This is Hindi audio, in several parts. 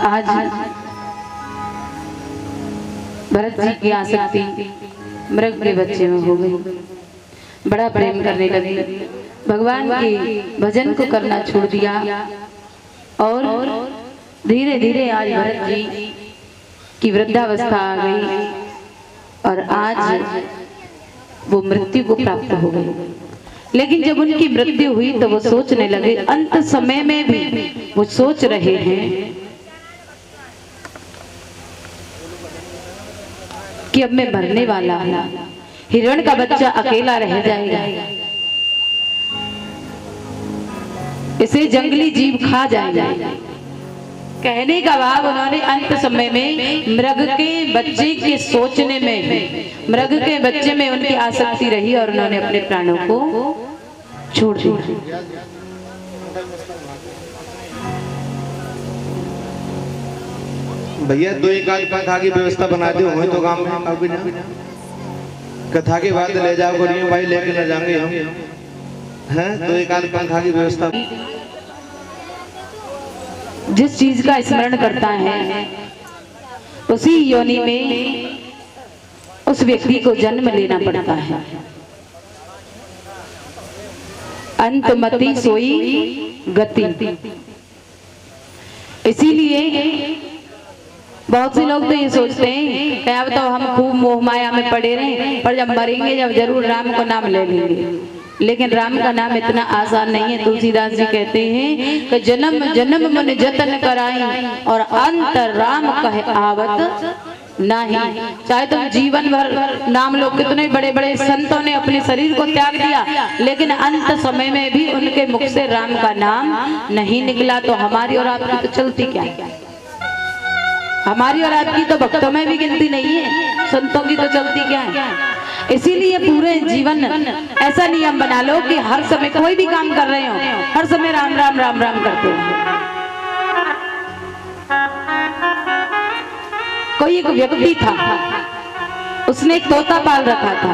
आज भरत जी की आसक्ति मृग के बच्चे में हो गई, बड़ा प्रेम करने लगे, भगवान के भजन को करना छोड़ दिया और धीरे धीरे आज भरत जी की वृद्धावस्था आ गई और आज वो मृत्यु को प्राप्त हो गए। लेकिन जब उनकी मृत्यु हुई तो वो सोचने लगे, अंत समय में भी वो सोच रहे हैं कि अब मैं मरने वाला हूं, हिरण का बच्चा अकेला रह जाएगा, इसे जंगली जीव खा जाएगा। कहने का भाव उन्होंने अंत समय में मृग के बच्चे के सोचने में, मृग के बच्चे में उनकी आसक्ति रही और उन्होंने अपने प्राणों को छोड़ दिया। भैया 2 एक आध कथा की व्यवस्था बना दे हो तो गांव में अभी ना कथा के बाद ले जाओ गोरियों भाई, लेके न जाएंगे हम हैं। 2 एक आध कथा की व्यवस्था। जिस चीज का स्मरण करता है उसी योनि में उस व्यक्ति को जन्म लेना पड़ता है। अंतमति सोई गति। इसीलिए बहुत से लोग तो ये सोचते हैं कि अब तो हम खूब मोह माया में पड़े रहे, पर जब मरेंगे जब जरूर राम को नाम ले लेंगे। लेकिन राम का नाम इतना आसान नहीं है। तुलसीदास जी कहते हैं कि जन्म जन्म मन जतन कराई और अंत राम कहे आवत नहीं। चाहे तुम जीवन भर नाम लो, कितने बड़े बड़े संतों ने अपने शरीर को त्याग दिया, लेकिन अंत समय में भी उनके मुख से राम का नाम नहीं निकला। तो हमारी और आपकी तो चलती क्या है? हमारी और आपकी तो भक्तों में भी गिनती नहीं है, संतों की तो चलती क्या है? इसीलिए पूरे जीवन ऐसा नियम बना लो कि हर समय कोई भी काम कर रहे हो, हर समय राम राम राम राम करते हो। कोई एक व्यक्ति था, उसने एक तोता पाल रखा था।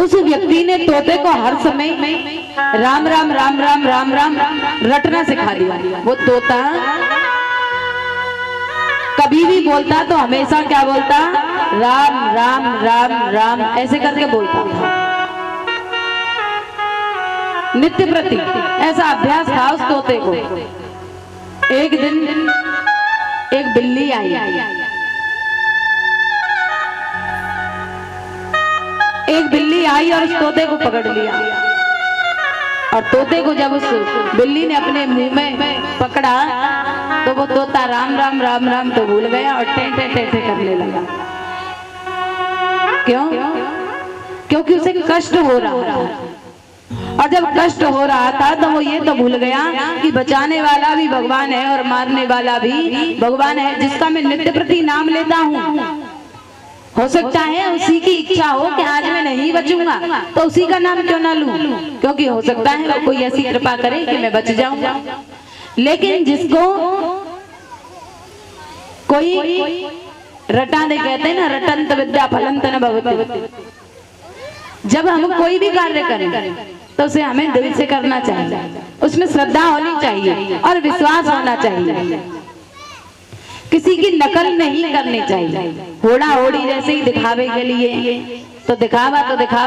उस व्यक्ति ने तोते को हर समय राम राम राम राम राम राम रटना सिखा दिया। वो तोता कभी भी बोलता तो हमेशा क्या बोलता? राम राम राम राम ऐसे करके बोलता था, नित्य प्रति ऐसा अभ्यास था उस तोते को। एक दिन एक बिल्ली आई, एक बिल्ली आई और उस तोते को पकड़ लिया। और तोते को जब उस बिल्ली ने अपने मुंह में पकड़ा तो वो तोता राम राम राम राम तो भूल गया और टेंटे टेंटे करने लगा। क्यों? क्योंकि उसे कष्ट हो रहा था। और जब कष्ट हो रहा था तो वो ये तो भूल गया कि बचाने वाला भी भगवान है और मारने वाला भी भगवान है, जिसका मैं नित्य प्रति नाम लेता हूँ। हो सकता है उसी की इच्छा हो कि आज मैं नहीं बचूंगा तो उसी का नाम क्यों ना लूं, क्योंकि हो सकता है वो कोई ऐसी कृपा करे कि मैं बच जाऊंगा। लेकिन जिसको कोई रटा दे, कहते हैं ना रटंत विद्या फलंत न भवति। जब हम कोई भी कार्य करें तो उसे हमें दिल से करना चाहिए, उसमें श्रद्धा होनी चाहिए और विश्वास होना चाहिए। किसी की नकल नहीं करनी चाहिए, होड़ा होड़ी जैसे ही दिखावे के लिए। तो दिखावा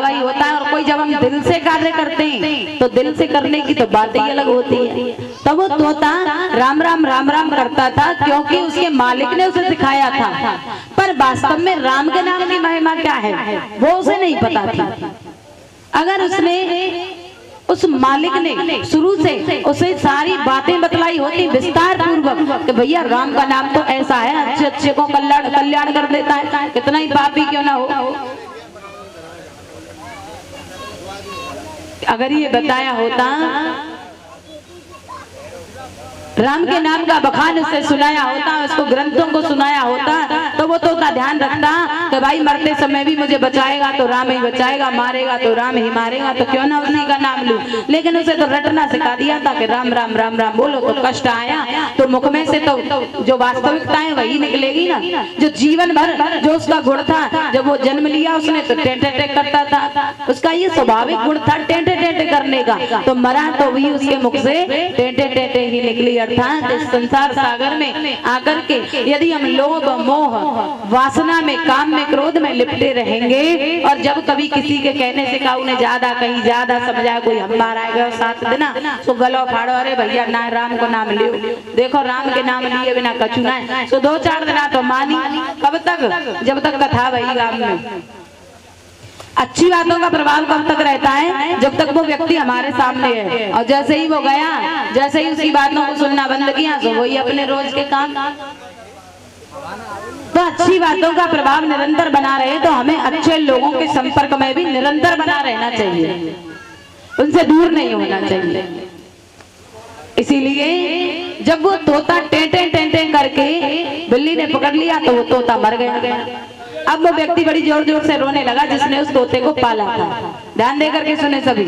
ही होता है। और कोई जब हम दिल से कार्य करते हैं तो दिल से करने की तो बातें ही अलग होती है। तो वो तोता राम राम राम राम करता था क्योंकि उसके मालिक ने उसे सिखाया था, पर वास्तव में राम के नाम की महिमा क्या है वो उसे नहीं पता थी। अगर उसने उस मालिक ने शुरू से उसे सारी बातें बतलाई होती विस्तार पूर्वक कि भैया राम का नाम तो ऐसा है, अच्छे अच्छे को कल्याण कर देता है, कितना ही पापी क्यों ना हो। अगर ये बताया होता, राम के नाम का बखान उससे सुनाया होता, उसको ग्रंथों को सुनाया होता, तो वो तोता ध्यान रखता कि भाई मरते समय भी मुझे बचाएगा तो राम ही बचाएगा, मारेगा तो राम ही मारेगा, तो क्यों ना उसी का नाम लूं। लेकिन उसे तो रटना सिखा दिया था कि राम राम राम राम बोलो, तो कष्ट आया तो मुख में से तो जो वास्तविकता है वही निकलेगी ना। जो जीवन भर जो उसका गुण था, जब वो जन्म लिया उसने तो टेंटे टेंटे करता था, उसका ये स्वाभाविक गुण था टेंटे टेंटे करने का, तो मरा तो भी उसके मुख से टेंटे टेंटे ही निकली। अर्थात इस संसार सागर में आकर के यदि हम लोभ मोह वासना में, काम में, क्रोध में लिपटे रहेंगे, और जब कभी किसी के कहने से का उन्हें ज्यादा कहीं ज्यादा समझाया, कोई हम बार आए गए 7 दिन तो गलो फाड़ो, अरे भैया ना राम को नाम लियो, देखो राम के नाम लिए बिना कछु ना है, तो 2-4 दिन तो मानी, कब तक, जब तक कथा वही गांव में। अच्छी बातों का प्रभाव कब तक रहता है, जब तक वो व्यक्ति हमारे सामने है, और जैसे ही वो गया, जैसे ही उसकी बातों को सुनना बंद किया तो वही अपने रोज के काम। तो अच्छी बातों का प्रभाव निरंतर बना रहे तो हमें अच्छे लोगों के संपर्क में भी निरंतर बना रहना चाहिए, उनसे दूर नहीं होना चाहिए। इसीलिए जब वो तोता टेंटे टेंटे करके बिल्ली ने पकड़ लिया तो वो तोता मर गया। अब वो व्यक्ति बड़ी जोर जोर से रोने लगा जिसने उस तोते को पाला था। ध्यान दे करके सुने सभी।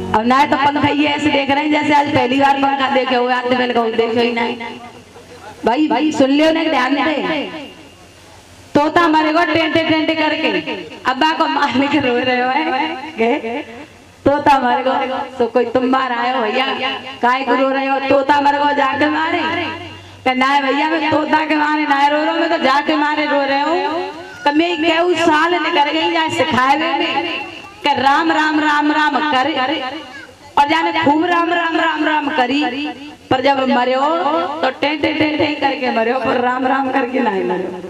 अब ना तो पंखा ये ऐसे देख रहे हैं जैसे आज पहली बार पंखा देखे हुए, आज पहले कभी देखे ही नहीं। भाई सुन लियो ना, ध्यान दे। तोता मरेगा टेंटे टेंटे करके, अब्बा को मारने के रो रहे हो, तोता मरेगा तो कोई तुम बार आए हो भैया, काय को रो रहे हो, तोता मरेगा जाके मारे, ना भैया मैं तोता के मारे ना रो रहा हूँ, मैं तो जाके मारे रो रहे हूँ। कभी केहू साल निकल गई जाए सिखाए कि राम राम राम राम कर, और जाने खूब राम राम राम राम करी, पर जब मरो तो टेंटे टेंटे करके मरो, पर राम राम करके नहीं मरो।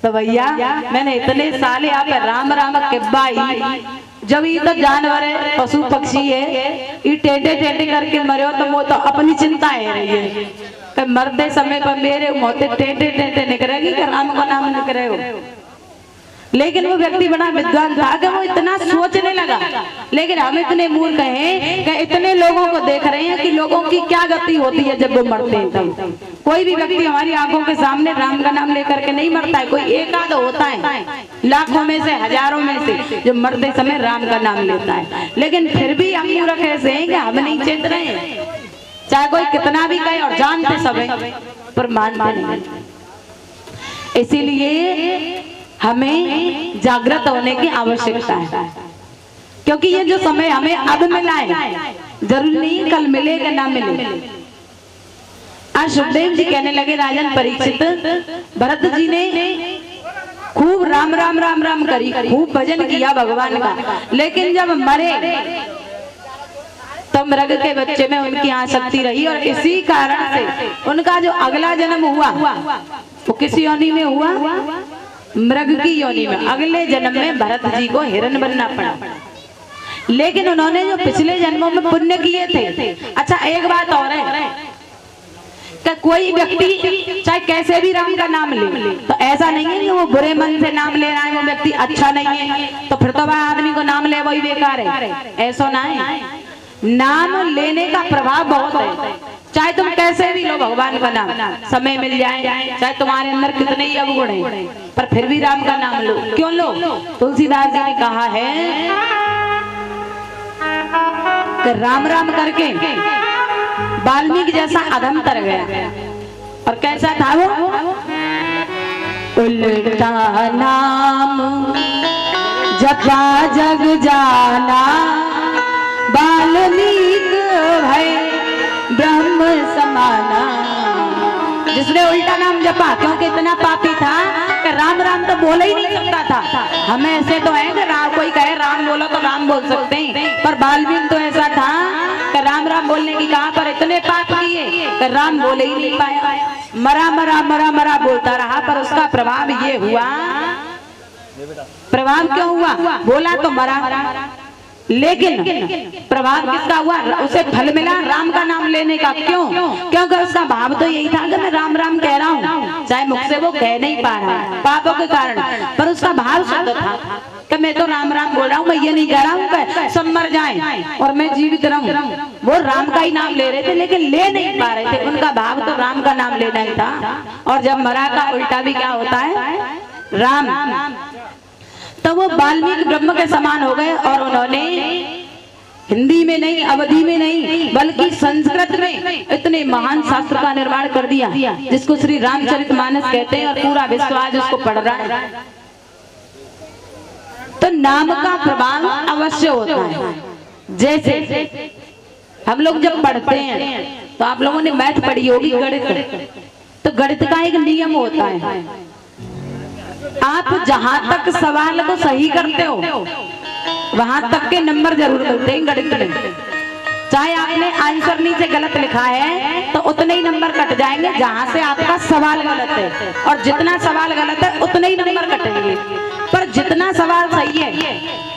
तो भैया मैंने इतने साल यहाँ पे राम राम के बाई, जब ये तो जानवर है, पशु पक्षी है, ये टेंटे टेंटे करके मरो तो वो तो अपनी चिंता है रही है कि मरते समय पर मेरे मोते टेंटे टेंटे निकलेगी कि राम का नाम निकले हो। लेकिन वो व्यक्ति बड़ा विद्वान था कि वो इतना सोचने लगा। लेकिन हम इतने मूर्ख हैं कि इतने लोगों को देख रहे हैं कि लोगों की क्या गति होती है जब वो मरते हैं। तब कोई भी व्यक्ति हमारी आंखों के सामने राम का नाम लेकर के नहीं मरता है, कोई एक आध होता है लाखों में से, हजारों में से, जो मरते समय राम का नाम लेता है। लेकिन फिर भी हम मूर्ख ऐसे हैं कि हम नहीं चेत रहे हैं, चाहे कोई कितना भी कहे, और जानते सब है पर मानते नहीं। इसीलिए हमें जागृत होने की आवश्यकता है, क्योंकि ये जो समय हमें अब मिला है जरूर नहीं कल मिलेगा ना मिले। आज सुखदेव जी कहने लगे, राजन परीक्षित, भरत जी ने खूब राम राम राम राम करी, खूब भजन किया भगवान का, लेकिन जब मरे तो मृग के बच्चे में उनकी आसक्ति रही, और इसी कारण से उनका जो अगला जन्म हुआ वो किस योनि में हुआ, मृग की योनि में। अगले जन्म में भरत जी को हिरण बनना पड़ा। लेकिन उन्होंने जो पिछले जन्मों में पुण्य किए थे। अच्छा एक बात और है कि कोई व्यक्ति चाहे कैसे भी राम का नाम ले, तो ऐसा नहीं है कि वो बुरे मन से नाम ले रहा है, वो व्यक्ति अच्छा नहीं है तो फिर तो वह आदमी को नाम ले वही बेकार है, ऐसा ना है। नाम लेने का प्रभाव बहुत है, चाहे तुम कैसे भी लो भगवान का नाम, समय मिल जाए, चाहे तुम्हारे अंदर कितने ही अवगुण हैं, पर फिर भी राम का नाम लो। क्यों लो? तुलसीदास जी ने कहा है कि राम राम करके वाल्मीकि जैसा अधम तर गया। और कैसा था वो? उल्टा नाम जपा जग जाना, वाल्मीकि भय ब्रह्म समाना। जिसने उल्टा नाम जपा, क्योंकि इतना पापी था कि राम राम तो बोल ही नहीं सकता था। हम ऐसे तो हैं कि कोई कहे राम बोलो तो राम बोल सकते हैं, पर वाल्मीकि तो ऐसा था कि राम राम बोलने की कहा पर इतने पाप किए कि राम बोले ही नहीं पाया, मरा मरा मरा मरा बोलता रहा। पर उसका प्रभाव ये हुआ, प्रभाव क्यों हुआ? बोला तो मरा, लेकिन प्रभाव किसका हुआ? उसे फल मिला राम का नाम लेने का। क्यों? क्योंकि उसका भाव तो यही था कि मैं राम राम कह रहा हूँ, चाहे मुख से वो कह नहीं पा रहा पापों के कारण, पर उसका भाव शुद्ध था कि मैं तो राम राम बोल रहा हूँ, मैं ये नहीं कह रहा हूँ सब मर जाएं और मैं जीवित रहूं। वो राम का ही नाम ले रहे थे लेकिन ले नहीं पा रहे थे, उनका भाव तो राम का नाम लेना ही था। और जब मरा का उल्टा भी क्या होता है, राम। तो वो वाल्मीकि ब्रह्म के समान हो गए और उन्होंने हिंदी में नहीं, अवधी में नहीं, बल्कि संस्कृत में इतने महान शास्त्र का निर्माण कर दिया जिसको श्री रामचरितमानस कहते हैं और पूरा विश्व आज उसको पढ़ रहा है। तो नाम का प्रभाव अवश्य होता है। जैसे हम लोग जब पढ़ते हैं तो आप लोगों ने मैथ पढ़ी होगी, गणित। तो गणित का एक नियम होता है, आप जहां तक सवाल को सही करते हो वहां तक के नंबर जरूर मिलते हैं गणित में। चाहे आपने आंसर नीचे गलत लिखा है तो उतने ही नंबर कट जाएंगे जहां से आपका सवाल गलत है, और जितना सवाल गलत है उतने ही नंबर कटेंगे। पर जितना सवाल सही है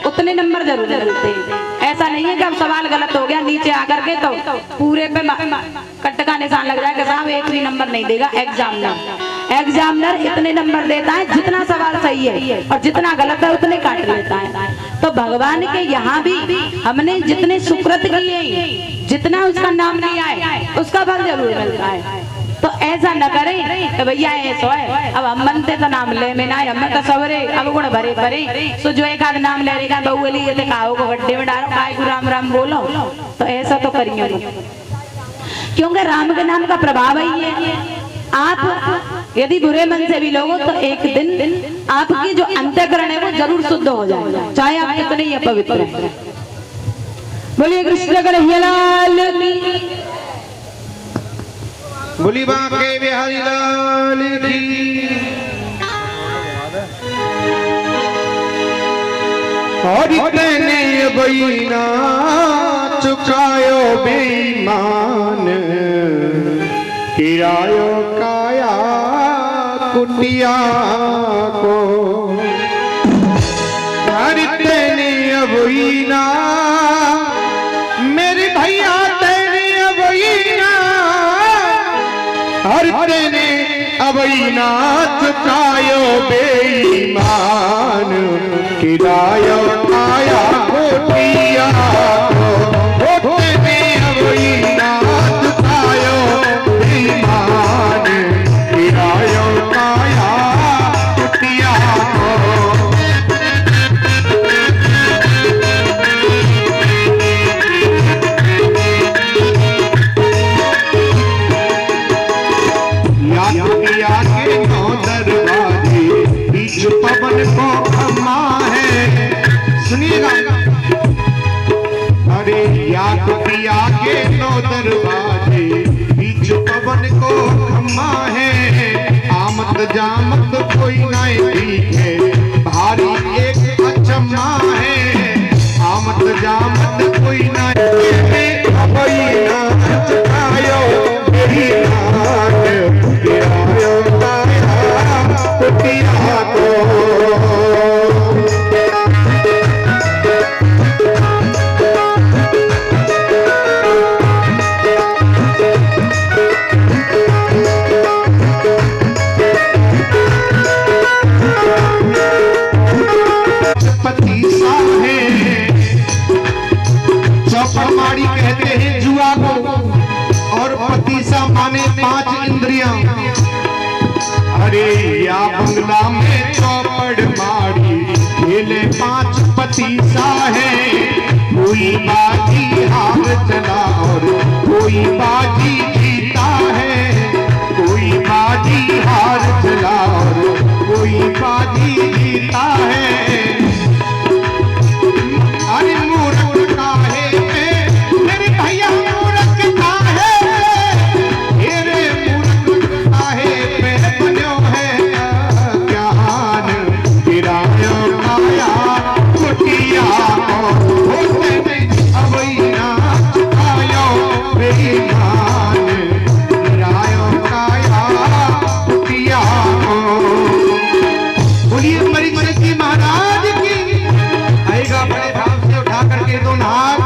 उतने नंबर जरूर मिलते हैं। ऐसा नहीं है कि अब सवाल गलत हो गया नीचे आकर के तो पूरे पे कट का निशान लग जाएगा, साहब एक भी नंबर नहीं देगा एग्जामिनर इतने नंबर देता है जितना सवाल सही है, और जितना गलत है उतने काट लेता है। तो भगवान के यहाँ भी हमने जितने सुकृत किए, जितना उसका नाम लिया है उसका फल जरूर मिलता है। तो ऐसा न करें तो भैया ऐसा है, अब हम मनते तो नाम ले में ना, हमें तो सवरे अब गुण भरे भरे सो जो एक आध नाम ले रहेगा बहु लिए थे काओ को गड्ढे में डालो, काय को राम राम बोलो। तो ऐसा तो करिए क्योंकि राम के नाम का प्रभाव ही है। आप यदि बुरे मन से भी लोगो तो एक दिन आपकी जो अंतःकरण है वो जरूर शुद्ध हो जाएगा, चाहे आप कितने ही अपवित्र हैं। बोलिए कृष्ण कन्हैया लाल की, बोली बांके बिहारी लाल की। और इतने बैना चुकायो बेईमान, किरायो काया कुटिया को। और इतने बैना मेरे भैया तेरे बैना, हर तेने अबैना चुकायो बेईमान, किरायो काया कुटिया को। तेने अबैना चुकायो बेईमान, किरायो काया कुटिया को। पवन को खम्मा है, सुनिएगा। अरे याद पिया के नौ दरवाजे, बीच पवन को खम्मा है। आमद जामद कोई नहीं दिखे, भारी एक अचम्मा है। आमद जामद कोई नहीं अबैना चुकायो बेईमान, किरायो काया कुटिया को। चौपड़माड़ी कहते हैं जुआ को, और पतीसा माने 5 इंद्रियां। अरे या बंगला में चौपड़ माड़ी खेले 5 पतीसा है। कोई बाजी हार चला और कोई बाजी जीता है, कोई बाजी हार चला और कोई बाजी जीता है। अरे मूर्ख काहे मेरे भैया मूर्ख काहे, मेरे मूर्ख काहे पे बनो है ज्ञान, किरायो काया कुटिया को। अबैना चुकायो बेईमान, किरायो काया कुटिया को। बोलिए परीक्षित जी महाराज की। आएगा बड़े भाव से उठा करके दोनों हाथ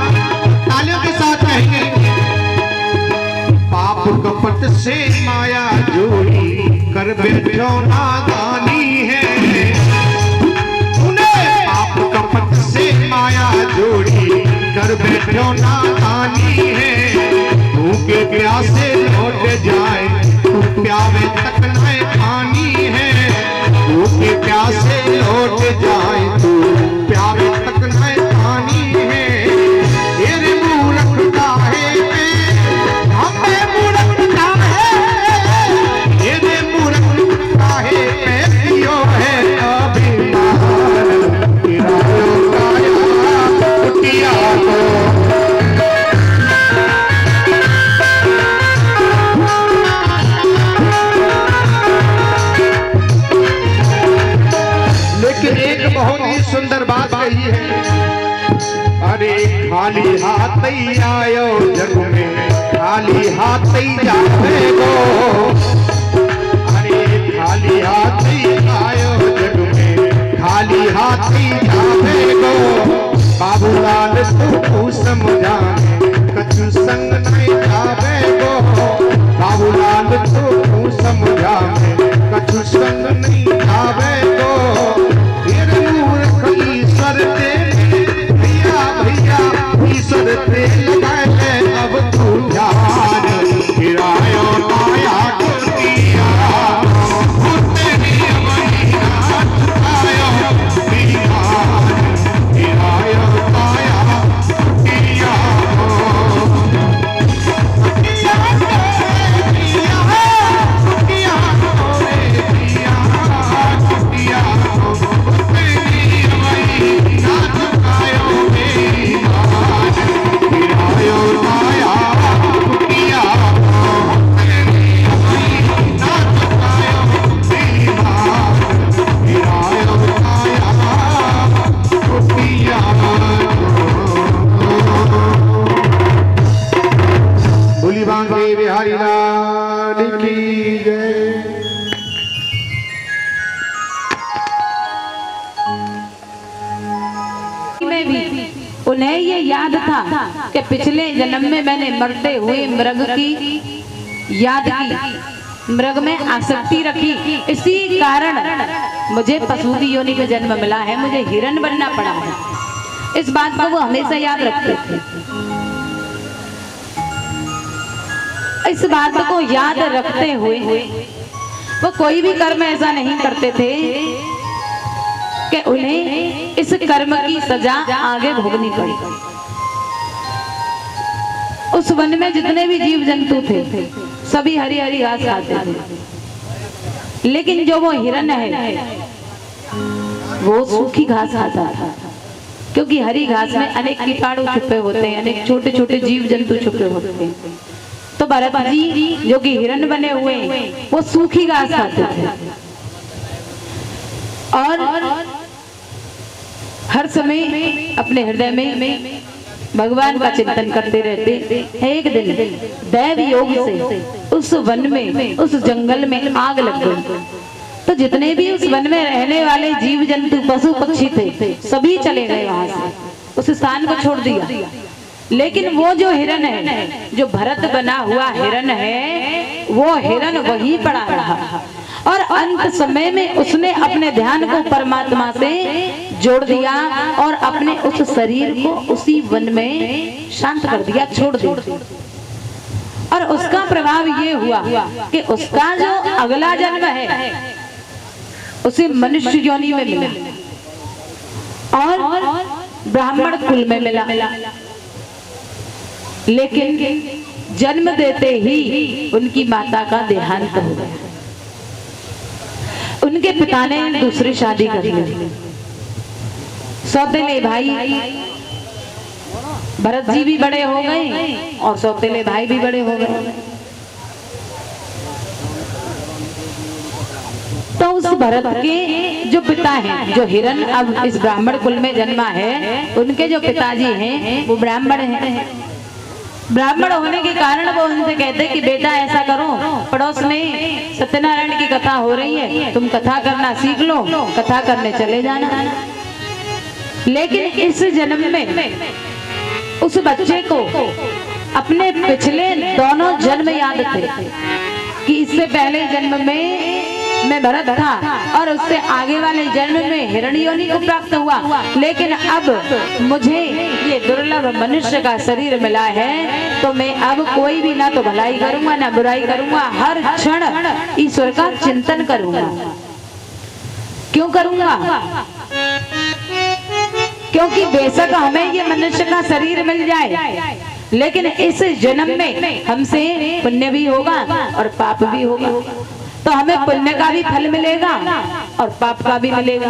तालियों के साथ कहेंगे। पाप कपट से माया जोड़ी कर बैठो नादानी है। उन्हें पाप कपट से माया जोड़ी डर बैठो नादानी है, भूखे प्यासे लौट जाए तू प्यावे तक न पानी है, भूखे प्यासे लौट जाए तू प्यावे तक न पानी है। तेरे मूर्खता है हमें मूर्खता है, तेरे मूर्खता है पियो है अभिमान, किरायो काया कुटिया को। लेकिन एक बहुत ही सुंदर बात कही है, अरे खाली हाथ ही आयो जग में, खाली हाथ ही जावे गो, अरे खाली हाथ ही आयो जग में, खाली हाथ ही जावे गो। बाबूलाल तू समझाने कछु संग नहीं जावे गो, बाबूलाल तू समझाने कछु संग नहीं जावे गो। तेरे मूर्ख ईश्वर तेरे भैया भैया ईश्वर ते लगाए अब तू ध्यान, गिरायो माया कुटिया तेरी महीना आयो दीवान, गिरायो माया कुटिया बांके बिहारी लाल की जय। में भी उन्हें ये याद था कि पिछले जन्म में मैंने मरते हुए मृग की याद की, मृग में आसक्ति रखी, इसी कारण मुझे पशु की योनि में जन्म मिला है, मुझे हिरण बनना पड़ा है। इस बात को वो हमेशा याद रखते थे। इस बात को याद रखते हुए वो कोई भी कर्म ऐसा नहीं करते थे कि उन्हें इस कर्म की सजा आगे भोगनी पड़ी। उस वन में जितने भी जीव जंतु थे सभी हरी हरी घास खाते थे, लेकिन जो वो हिरण है वो सूखी घास खाता था, क्योंकि हरी घास में अनेक कीटाणु छुपे होते हैं, अनेक छोटे छोटे जीव जंतु छुपे होते हैं। तो भरत जी जो कि हिरण बने हुए वो सूखी घास खाते थे और हर समय अपने हृदय में भगवान का चिंतन करते रहते। एक दिन दैव योग से उस वन में, उस जंगल में आग लग गई। तो जितने भी उस वन में रहने वाले जीव जंतु पशु पक्षी थे सभी चले गए वहां से, उस स्थान को छोड़ दिया। लेकिन वो जो हिरण है, जो भरत बना हुआ हिरण है, वो हिरण वहीं पड़ा रहा और अंत समय में उसने अपने ध्यान को परमात्मा से जोड़ दिया और अपने उस शरीर को उसी वन में शांत कर दिया, छोड़ दिया। और उसका प्रभाव ये हुआ कि उसका जो अगला जन्म है उसे मनुष्य योनि में मिला और ब्राह्मण कुल में मिला। लेकिन जन्म देते ही उनकी माता का देहांत हो गया। उनके पिता ने दूसरी शादी कर ली। सौतेले भाई भरत जी भी बड़े हो गए और सौतेले भाई भी बड़े हो गए। तो उस भरत के जो पिता हैं, जो हिरण अब इस ब्राह्मण कुल में जन्मा है, उनके जो पिताजी हैं वो ब्राह्मण हैं। ब्राह्मण होने के कारण वो उनसे कहते कि बेटा ऐसा करो, पड़ोस में सत्यनारायण की कथा हो रही है, तुम कथा करना सीख लो, कथा करने चले जाना। लेकिन इस जन्म में उस बच्चे को अपने पिछले दोनों जन्म याद थे कि इससे पहले जन्म में मैं भरत था और उससे आगे वाले जन्म में हिरण्योनि को प्राप्त हुआ, लेकिन अब मुझे ये दुर्लभ जब मनुष्य का शरीर मिला है तो मैं अब कोई भी ना तो भलाई करूंगा ना बुराई करूंगा, हर क्षण ईश्वर का चिंतन करूंगा। क्यों करूंगा? क्योंकि बेशक हमें ये मनुष्य का शरीर मिल जाए, लेकिन इस जन्म में हमसे पुण्य भी होगा और पाप भी होगा। तो हमें पुण्य का भी फल मिलेगा और पाप का भी मिलेगा।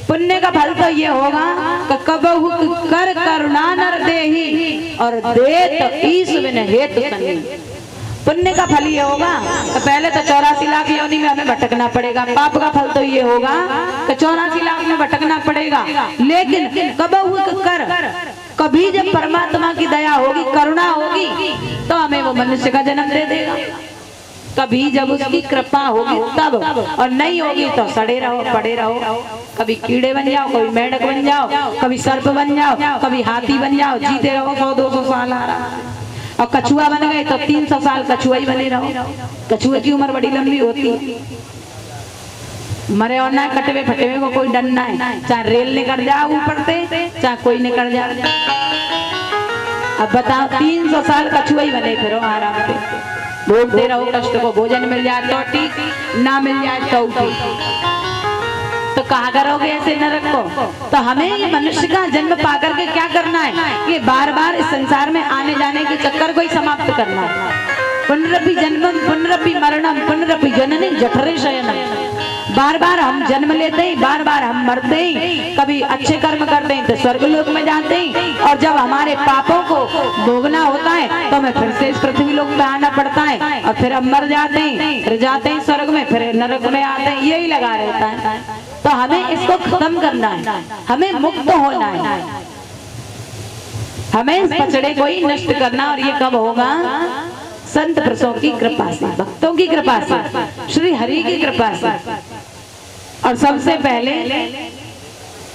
पुण्य का फल तो ये होगा कि कबहु कर करुणा नर देहि और देत ईश बिन हेतु सन्नि। पुण्य का फल ये होगा तो पहले तो 84 लाख योनि में हमें भटकना पड़ेगा। पाप का फल तो ये होगा कि 84 लाख में भटकना पड़ेगा। लेकिन कबहु कर, कभी जब परमात्मा की दया होगी, करुणा होगी, तो हमें वो मनुष्य का जन्म दे देगा। कभी जब उसकी कृपा होगी तब, और नहीं होगी तो सड़े रहो पड़े रहो। कभी कीड़े बन जाओ, कभी मेंढक बन जाओ, कभी सर्प बन जाओ, कभी हाथी बन जाओ, जीते रहो 100-200 साल आ रहा। और कछुआ बन गए तो 300 साल कछुआ ही बने रहो। कछुए की उम्र बड़ी लंबी होती है। मरे और ना कटवे फटवे को कोई डर ना है, चाहे रेल निकल जाओ ऊपर से, चाहे कोई निकल जाए। अब बताओ 300 साल कछुआ ही बने फिरो आराम से, भोगते रहो कष्ट को। भोजन मिल जाए तो ठीक, ना मिल जाए तो ठीक। तो कहाँ करोगे ऐसे नरक को? तो हमें ये मनुष्य का जन्म पाकर के क्या करना है? ये बार बार इस संसार में आने जाने के चक्कर को ही समाप्त करना है। पुनरपि जन्मम पुनरपि मरणम पुनरपि जननी जठरे शयनम। बार बार हम जन्म लेते हैं, बार बार हम मरते हैं। कभी अच्छे कर्म करते हैं तो स्वर्गलोक में जाते हैं, और जब हमारे पापों को भोगना होता है तो हमें फिर से इस पृथ्वी लोक में आना पड़ता है, और फिर हम मर जाते हैं, फिर जाते हैं स्वर्ग में, फिर नरक में आते हैं। यही लगा रहता है। तो हमें इसको खत्म करना है, हमें मुक्त होना है, हमें इस पचड़े को ही नष्ट करना। और ये कब होगा? संत पुरुषों की कृपा से, भक्तों की कृपा से, श्री हरि की कृपा से। और सबसे पहले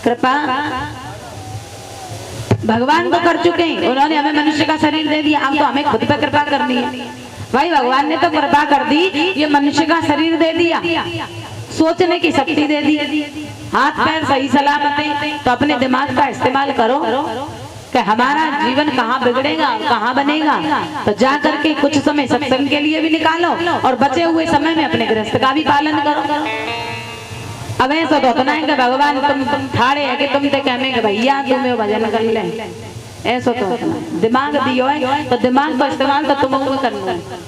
कृपा भगवान तो कर चुके हैं, उन्होंने हमें मनुष्य का शरीर दे दिया। अब तो हमें खुद पे कृपा करनी है। भाई भगवान ने तो कृपा कर दी, ये मनुष्य का शरीर दे दिया, सोचने की शक्ति दे दी, हाथ पैर सही सलामत है, तो अपने दिमाग का इस्तेमाल करो कि हमारा जीवन कहाँ बिगड़ेगा, कहाँ बनेगा। तो जा करके कुछ समय सत्संग के लिए भी निकालो, और बचे हुए समय में अपने गृहस्थ का भी पालन करो। अब ऐसा तो होता है कि भगवान तुम ठाड़े है कि तुम ते कहने कि भैया तुम्हें भजन कर ले, ऐसा तो दिमाग दियो है तो दिमाग का इस्तेमाल तो तुम करना है।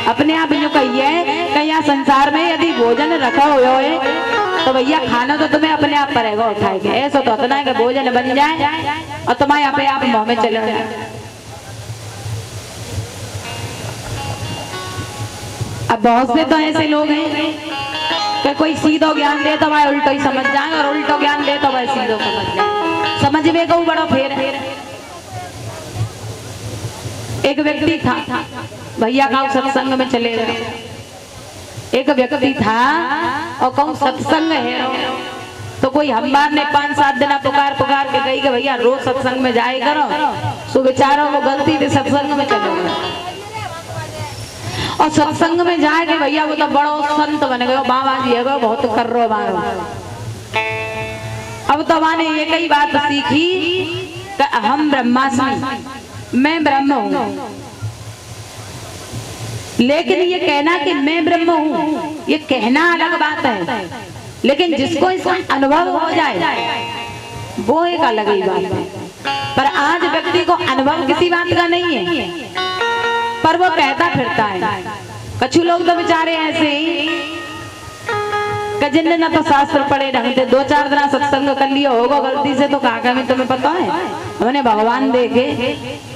अपने आप जो कहिए कि यहाँ संसार में यदि भोजन रखा हुआ है तो भैया खाना तो तुम्हें अपने आप पड़ेगा उठाएंगे। ऐसा तो होता है कि भोजन बन जाए और तुम्हारे यहाँ पे आप मुँह में चले जाए। अब बहुत से तो ऐसे लोग हैं कि कोई सीधो ज्ञान दे तो भाई उल्टो ही समझ जाए, और उल्टो ज्ञान दे तो भाई सीधो समझ जाए। समझ में को बड़ा फेर है। एक व्यक्ति था, भैया का सत्संग में चले गए। एक व्यक्ति था और कहूँ सत्संग है तो कोई हमार ने 5-7 दिन पुकार के गई कि भैया रोज सत्संग में जाए करो। सो बेचारों को गलती से सत्संग में चले गए, और सत्संग में जाए कि भैया वो तो बड़ो संत बन गए, बाबा जी है बहुत कर रो मारो। अब तो मैंने ये कई बात सीखी कि हम ब्रह्मास्मि, मैं ब्रह्म हूँ। लेकिन ये कहना कि मैं ब्रह्म हूँ, ये कहना अलग बात है, लेकिन जिसको इसका अनुभव हो जाए वो एक अलग ही बात है। पर आज व्यक्ति को अनुभव किसी बात का नहीं है, पर वो कहता फिरता है। कुछ लोग तो बेचारे ऐसे ही जिनने ना तो शास्त्र पढ़े ढंग से 2-4 दिन सत्संग कर लिया होगा गलती से, तो कहा में तुम्हें पता है हमने भगवान देखे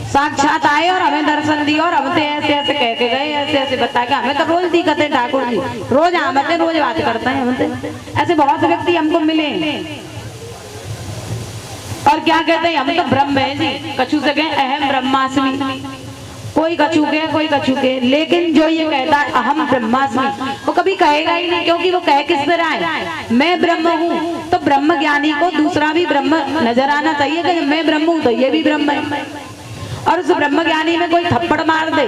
साक्षात आए और हमें दर्शन दिया, और हम तो ऐसे ऐसे कह के गए, ऐसे ऐसे बता के हमें तो रोज दिखते हैं ठाकुर जी, रोज आमते रोज बात करते हैं हमसे। ऐसे बहुत से व्यक्ति हमको मिले और क्या कहते हैं हम तो ब्रह्म है जी। कछु से कहें अहम ब्रह्मास्मि, कोई कछु के कोई कछु के, लेकिन जो ये कहता है अहम ब्रह्मास्मि वो कभी कहेगा ही नहीं, क्योंकि वो कह किस तरह है मैं ब्रह्म हूँ। तो ब्रह्म ज्ञानी को दूसरा भी ब्रह्म नजर आना चाहिए कि मैं ब्रह्म हूँ तो ये भी ब्रह्म है। और उस ब्रह्म ज्ञानी में कोई थप्पड़ मार दे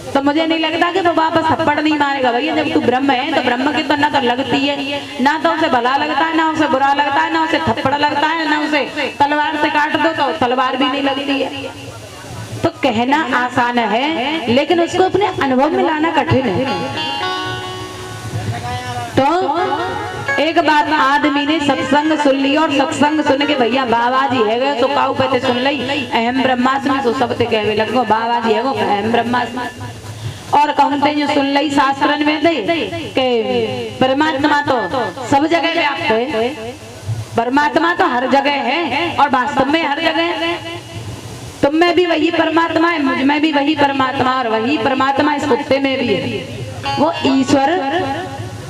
तो मुझे नहीं लगता कि वो वापस थप्पड़ नहीं मारेगा। भैया जब तू ब्रह्म है तो ब्रह्म की तो ना तो लगती है, ना तो उसे भला लगता है, ना उसे बुरा लगता है, ना उसे थप्पड़ लगता है, ना उसे तलवार से काट दो तो तलवार भी नहीं लगती है। तो कहना आसान है लेकिन उसको अपने अनुभव में लाना कठिन है। तो एक बात आदमी ने सत्संग सुन लिया और सत्संग सुन के भैया बाबा जी है गए तो काऊ पे सुन ली अहम ब्रह्मास्मि तो सब ते कहवे लगो बाबा जी है गो अहम ब्रह्मास्मि। और कहते जो सुन ली शास्त्रन में दे के परमात्मा तो सब जगह व्याप्त है, परमात्मा तो हर जगह है और वास्तव में हर जगह है। तुम में भी वही परमात्मा है, मुझ में भी वही परमात्मा, और वही परमात्मा इस कुत्ते में भी है। वो ईश्वर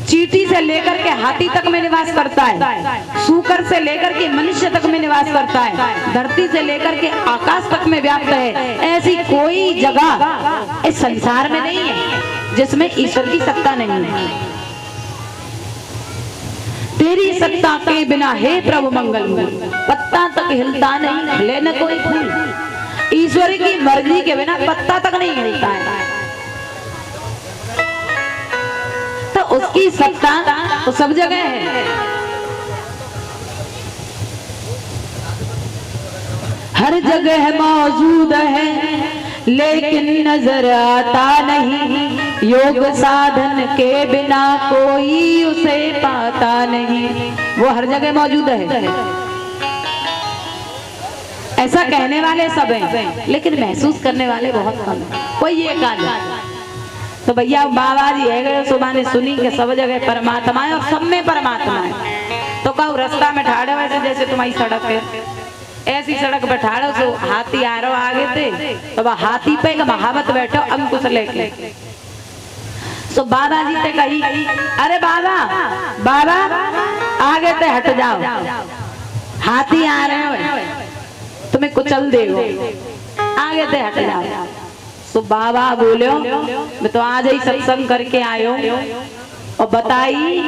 चींटी से लेकर के हाथी तक में निवास करता है, सूकर से लेकर के मनुष्य तक में निवास करता है, धरती से लेकर के आकाश तक में व्याप्त है। ऐसी कोई जगह इस संसार में नहीं है जिसमें ईश्वर की सत्ता नहीं है। तेरी सत्ता के बिना हे प्रभु मंगल पत्ता तक हिलता नहीं, हिले न कोई फूल। ईश्वर की मर्जी के बिना पत्ता तक नहीं हिलता है। तो उसकी सत्ता तो सब जगह है, हर जगह मौजूद है लेकिन नजर आता नहीं। योग साधन के बिना कोई उसे पाता नहीं। वो हर जगह मौजूद है, ऐसा कहने वाले सब हैं लेकिन महसूस करने वाले बहुत कम हैं। कोई ये कहा तो भैया बाबा जी है सुबह ने सुनी कि सब जगह परमात्मा है और सब में परमात्मा है। तो कहूँ रास्ता में ठाड़े वैसे जैसे तुम्हारी सड़क है, ऐसी सड़क पे ठाड़ो तो हाथी आ रहा आगे थे तो वह हाथी पे का महावत बैठो अंकुश लेके। तो बाबा जी ते कही अरे बाबा बाबा आगे ते हट जाओ, हाथी आ रहे हो तुम्हें कुचल देगो, आगे ते हट जाओ। तो बाबा बोलो मैं तो आज ही सत्संग करके आयो और बताई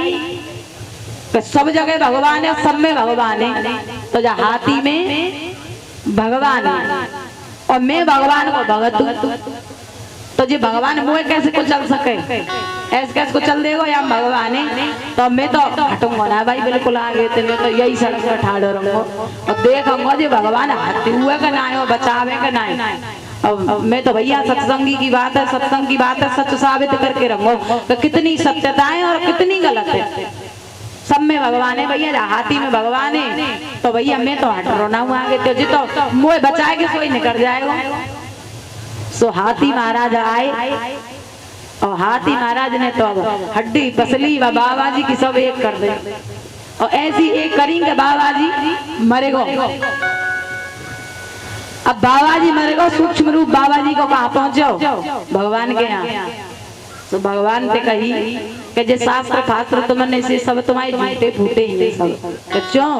कि सब जगह भगवान है, सब में भगवान है। तो जा हाथी में भगवान है और मैं भगवान को भगत हूँ। तो जी भगवान मुझे कैसे को चल सके, ऐसे कैसे को चल देगो या भगवान है। तो मैं तो हटूंगा ना भाई, बिल्कुल आगे थे मैं तो यही सड़क पर ठाड़ो रहूंगा और देखूंगा जी भगवान हाथी हुए का ना है, बचावे का ना है। अब मैं तो भैया सत्संगी की बात है, सत्संग की बात है, सच साबित करके रहूंगा तो कितनी सत्यता है और कितनी गलत है। सब में भगवान है भैया, हाथी में भगवान है तो भैया मैं तो हट रोना हूँ आगे तो जी तो मुझे बचाए के सोई निकल जाएगा। सो हाथी महाराज आए और हाथी महाराज ने तो हड्डी पसली व बाबा जी की सब एक कर दे और ऐसी एक करेंगे बाबा जी मरेगो। अब बाबा जी मरेगो, सूक्ष्म रूप बाबा जी को कहाँ पहुंचो भगवान के यहाँ। तो भगवान से कही कि जे शास्त्र फास्त्र तुमने से सब तुम्हारे झूठे फूटे ही सब क्यों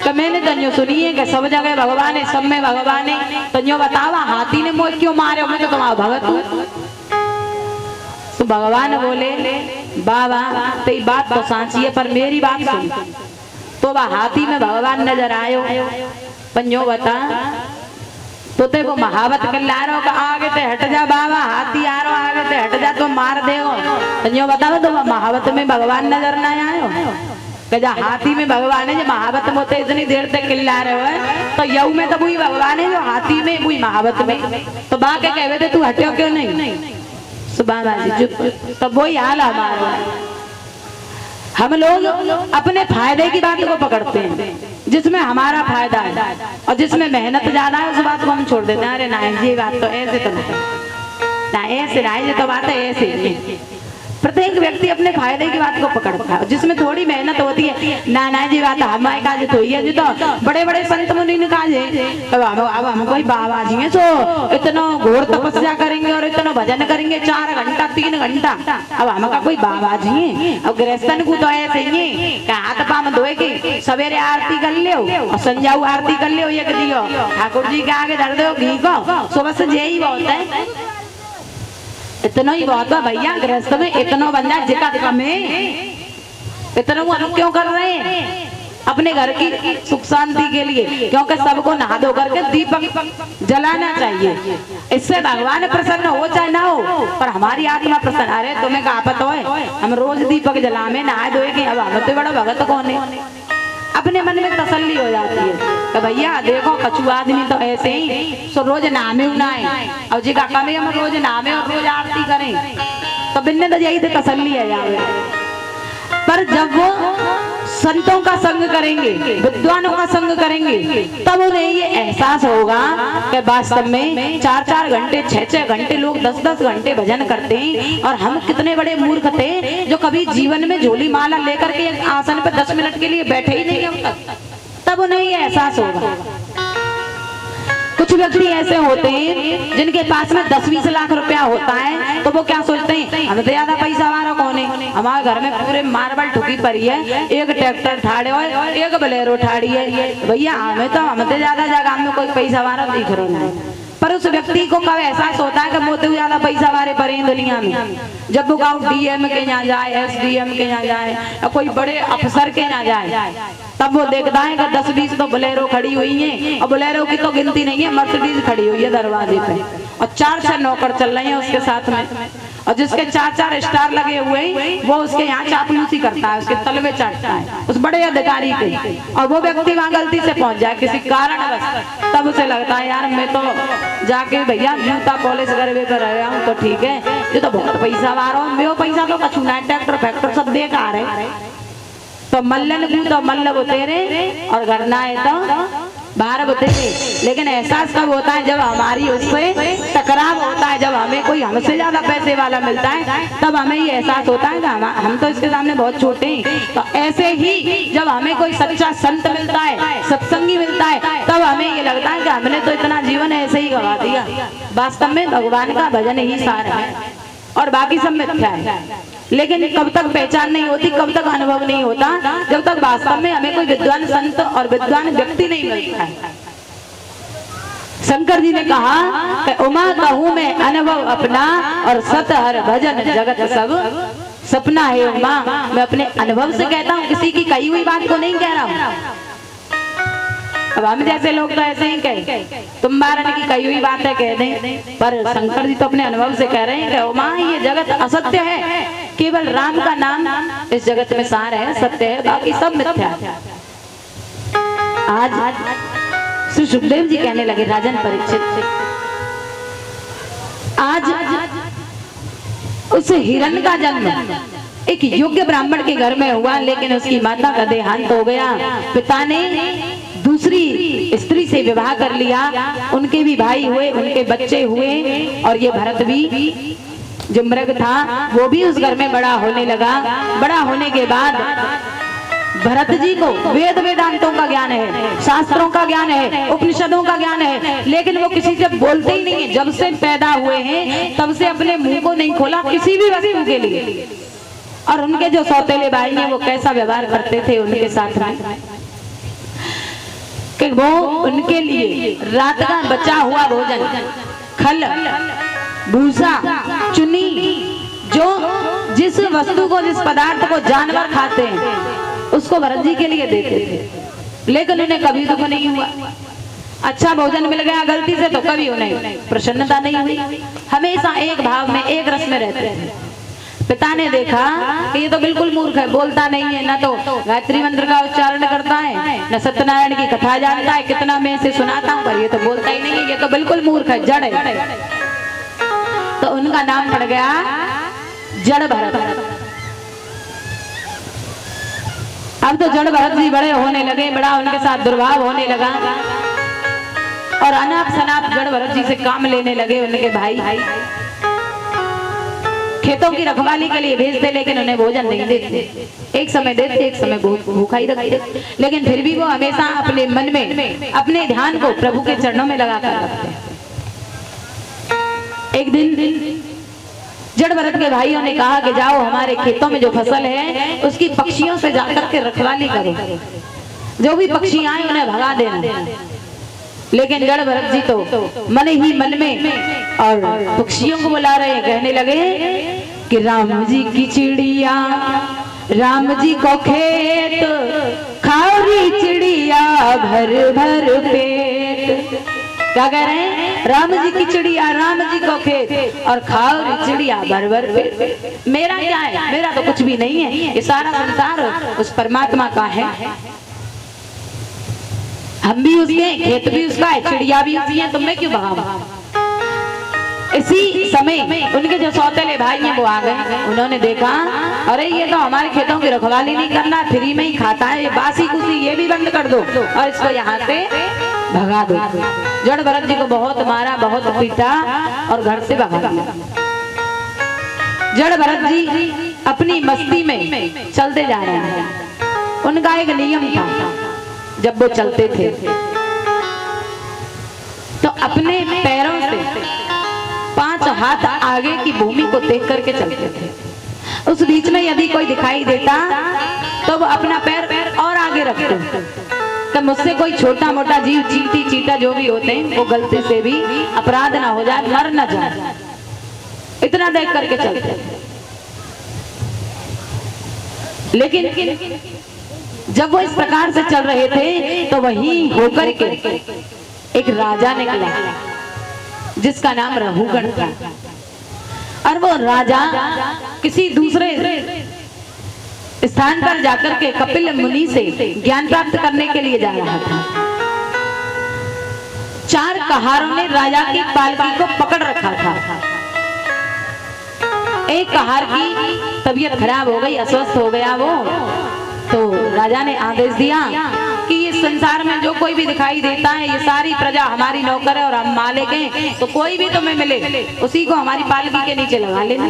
कि मैंने तन्यो सुनी है कि सब जगह भगवान है, सब में भगवान है। तन्यो बतावा हाथी ने मुझे क्यों मारे, मैं तो तुम्हारा भगत हूँ। तो भगवान बोले बाबा तेरी बात तो सांची है पर मेरी बात सुन। तो वह हाथी में भगवान नजर आयो, पंजो बता तो ते वो महावत कर ला रहा हो आगे ते हट जा बाबा, हाथी आ रहा आगे ते हट जा तो मार देगो। पंजो बताओ तो महावत में भगवान नजर ना आयो कजा हाथी में भगवान है जो महावत में होते इतनी देर तक किल्ला रहे हो तो यऊ में तो वही भगवान है जो हाथी में वही महावत में। तो बाके कहवे थे तू हट्यो क्यों नहीं, सुबह जी तो वही हाल हमारा। हम लोग अपने फायदे की बात को पकड़ते हैं जिसमें हमारा फायदा है और जिसमें मेहनत ज्यादा है उस बात को हम छोड़ देते हैं। अरे ना ये बात तो ऐसे तो ना ऐसे ना ये तो बात है ऐसे। प्रत्येक व्यक्ति अपने फायदे की बात को पकड़ता है, जिसमें थोड़ी मेहनत होती है ना जी बात हमारे काज तो ही है। जो तो बड़े बड़े संत मुनि ने काज है अब हम कोई बाबा जी हैं तो इतना घोर तपस्या करेंगे और इतना भजन करेंगे 4 घंटा 3 घंटा। अब हम का कोई बाबा जी हैं। अब गृहस्थन को तो ऐसे ही है हाथ पाम धोए के सवेरे आरती कर लियो और संजाऊ आरती कर लियो एक दियो ठाकुर जी के आगे धर दो घी को, सुबह से यही बहुत है। इतना ही बहुत है भैया, गृहस्थ में इतना बन जाए जिका कम है इतना हम क्यों कर रहे हैं। अपने घर की सुख शांति के लिए, क्योंकि सबको नहा धो करके दीपक जलाना चाहिए। इससे भगवान प्रसन्न हो चाहे ना हो, पर हमारी आत्मा प्रसन्न। अरे तुम्हें क्या पता है, हम रोज दीपक जलावे नहाए धोए कि अब हम तो बड़ा भगत कौन है। अपने मन में तसल्ली हो जाती है तो भैया देखो कछु आदमी तो ऐसे ही सो रोज नामे उनाए और जी का कमे हम रोज नामे और रोज आरती करें तो बिन्ने तो यही तसल्ली है जावे। पर जब वो संतों का संग करेंगे, विद्वानों का संग करेंगे, तब उन्हें ये एहसास होगा कि वास्तव में 4-4 घंटे 6-6 घंटे लोग 10-10 घंटे भजन करते हैं और हम कितने बड़े मूर्ख थे जो कभी जीवन में झोली माला लेकर के आसन पर 10 मिनट के लिए बैठे ही नहीं हम तक। तब उन्हें ये एहसास होगा। कुछ व्यक्ति ऐसे होते हैं जिनके पास में 10-20 लाख रुपया होता है तो वो क्या सोचते हैं, हम तो ज्यादा पैसा वाला कौन है, हमारे घर में पूरे मार्बल ठुकी पड़ी है, एक ट्रैक्टर ठाड़े हो, एक बोलेरो ठाड़ी है, भैया हमें तो ज्यादा जगह में कोई पैसा वाला दिख रहा है। पर उस व्यक्ति को कब एहसास होता है कि मुझे ज्यादा पैसा वाले पड़े हैं दुनिया में। जब वो गाँव डीएम के यहाँ जाए, एसडीएम के यहाँ जाए या कोई बड़े अफसर के यहाँ जाए, तब वो देखता है कि 10-20 तो बोलेरो खड़ी हुई हैं और बोलेरो की तो गिनती नहीं है, मर्सिडीज खड़ी हुई है दरवाजे पे और 4-4 नौकर चल रहे हैं उसके साथ में, और जिसके 4-4 स्टार लगे हुए हैं वो उसके यहाँ चापलूसी करता है, उसके तलवे चाटता है उस बड़े अधिकारी के, और वो व्यक्ति वहाँ गलती से पहुंच जाए किसी कारणवश, तब उसे लगता है यार मैं तो जाके भैया जूता पॉलिश करवे पर आया हूँ तो ठीक है, ये तो बहुत पैसा वाला हूँ, वो पैसा तो कछु ना, ट्रैक्टर फैक्टर सब बेकार है। तो मल्लन को तो मल्लब तेरे और गरना है तो बाहर बतेरे। लेकिन एहसास कब होता है, जब हमारी उससे टकराव होता है, जब हमें कोई हमसे ज्यादा पैसे वाला मिलता है तब हमें ये एहसास होता है कि हम तो इसके सामने बहुत छोटे हैं। तो ऐसे ही जब हमें कोई सच्चा संत मिलता है, सत्संगी मिलता है, तब हमें ये लगता है कि हमने तो इतना जीवन ऐसे ही गवा दिया। वास्तव में भगवान का भजन ही सार है और बाकी सब मिथ्या है। लेकिन कब तक पहचान नहीं होती, कब तक अनुभव नहीं होता, जब तक वास्तव में हमें कोई विद्वान संत और विद्वान व्यक्ति नहीं मिलता है। शंकर जी ने कहा कि उमा कहूँ मैं अनुभव अपना और सत हर भजन जगत सब सपना है। उमा मैं अपने अनुभव से कहता हूँ, किसी की कही हुई बात को नहीं कह रहा हूँ। अब हम जैसे लोग तो ऐसे ही कहे, तुम बारन की कही हुई बात है कह दें, पर शंकर जी तो अपने अनुभव से कह रहे हैं कि उमा ये जगत असत्य है, केवल राम का नाम इस जगत में सार है, सत्य है, बाकी सब मिथ्या है। आज श्री सुखदेव जी कहने लगे राजन परीक्षित, आज उस हिरण का जन्म एक योग्य ब्राह्मण के घर में हुआ, लेकिन उसकी माता का देहांत हो गया। पिता ने दूसरी स्त्री से विवाह कर लिया, उनके भी भाई हुए, उनके बच्चे हुए, और ये भरत भी जो मृग था वो भी उस घर में बड़ा होने लगा। बड़ा होने के बाद भरत जी को वेद वेदांतों का ज्ञान है, शास्त्रों का ज्ञान है, उपनिषदों का ज्ञान है, लेकिन वो किसी से बोलते ही नहीं है। जब से पैदा हुए हैं तब से अपने मुंह को नहीं खोला किसी भी वस्तु के लिए। और उनके जो सौतेले भाई हैं वो कैसा व्यवहार करते थे उनके साथ में, कि वो उनके लिए रात का बचा हुआ भोजन, खल, भूसा, चुनी, जो जिस वस्तु को, जिस पदार्थ को जानवर खाते हैं उसको भरत जी के लिए देते थे, लेकिन उन्हें कभी दुख नहीं हुआ। अच्छा भोजन मिल गया गलती से तो कभी उन्हें प्रसन्नता नहीं हुई, हमेशा एक भाव में, एक रस में रहते थे। पिता ने देखा कि ये तो बिल्कुल मूर्ख है, बोलता नहीं है, न तो गायत्री मंत्र का उच्चारण करता है, न सत्यनारायण की कथा जानता है, कितना मैं इसे सुनाता हूँ पर ये तो बोलता ही नहीं है, ये तो बिल्कुल मूर्ख है, जड़ है। तो उनका नाम पड़ गया जड़ भरत। अब तो जड़ भरत जी बड़े होने लगे, बड़ा उनके साथ दुर्भाव होने लगा और अनाप शनाप जड़ भरत जी से काम लेने लगे। उनके भाई खेतों की रखवाली के लिए भेजते, लेकिन उन्हें भोजन नहीं देते, एक समय देते, एक समय भूखा ही रखते, लेकिन फिर भी वो हमेशा अपने मन में अपने ध्यान को प्रभु के चरणों में लगाकर रखते। एक दिन जड़ भरत के भाइयों ने कहा कि जाओ हमारे खेतों में जो फसल है उसकी पक्षियों से जाकर के रखवाली करो, जो भी पक्षी आए उन्हें भगा देना। लेकिन जड़ भरत जी तो मन ही मन में और पक्षियों को बुला रहे हैं, कहने लगे कि राम जी की चिड़िया, राम जी को खेत, खाओरी चिड़िया भर भर पेट। क्या कह रहे हैं? राम जी की चिड़िया राम जी को खेत और खाओरी चिड़िया भर भर पेट। मेरा क्या है? मेरा तो कुछ भी नहीं है, ये सारा संसार उस परमात्मा का है। हम भी उसके, खेत भी उसका है, चिड़िया भी उसकी है, तुम मैं क्यों भगाऊं? इसी समय उनके जो सौतेले भाई हैं वो आ गए। उन्होंने देखा अरे ये तो हमारे खेतों की रखवाली नहीं करना, फ्री में ही खाता है, ये बासी कुसी ये भी बंद कर दो और इसको यहाँ से भगा दो। जड़ भरत जी को बहुत मारा, बहुत पीटा और घर से भगा दिया। जड़ भरत जी अपनी मस्ती में चलते जा रहे हैं। उनका एक नियम था, जब वो चलते थे तो अपने पैरों से 5 हाथ आगे की भूमि को देख करके चलते थे। उस बीच में यदि कोई दिखाई देता तो वो अपना पैर और आगे रखते। तो मुझसे कोई छोटा मोटा जीव, चींटी चीटा जो भी होते हैं, वो गलती से भी अपराध ना हो जाए, मर ना जाए, इतना देख करके चलते। लेकिन जब वो इस प्रकार से चल रहे थे तो वहीं होकर के एक राजा निकला जिसका नाम रहुगण था। और वो राजा किसी दूसरे स्थान पर जाकर के कपिल मुनि से ज्ञान प्राप्त करने के लिए जा रहा था। 4 कहारों ने राजा की पालकी को पकड़ रखा था। एक कहार की तबीयत खराब हो गई, अस्वस्थ हो गया वो, तो राजा ने आदेश दिया कि इस संसार में जो कोई भी दिखाई देता है, ये सारी प्रजा हमारी नौकर है और हम मालिक हैं, तो कोई भी तुम्हें मिले उसी को हमारी पालकी के नीचे लगा लेना।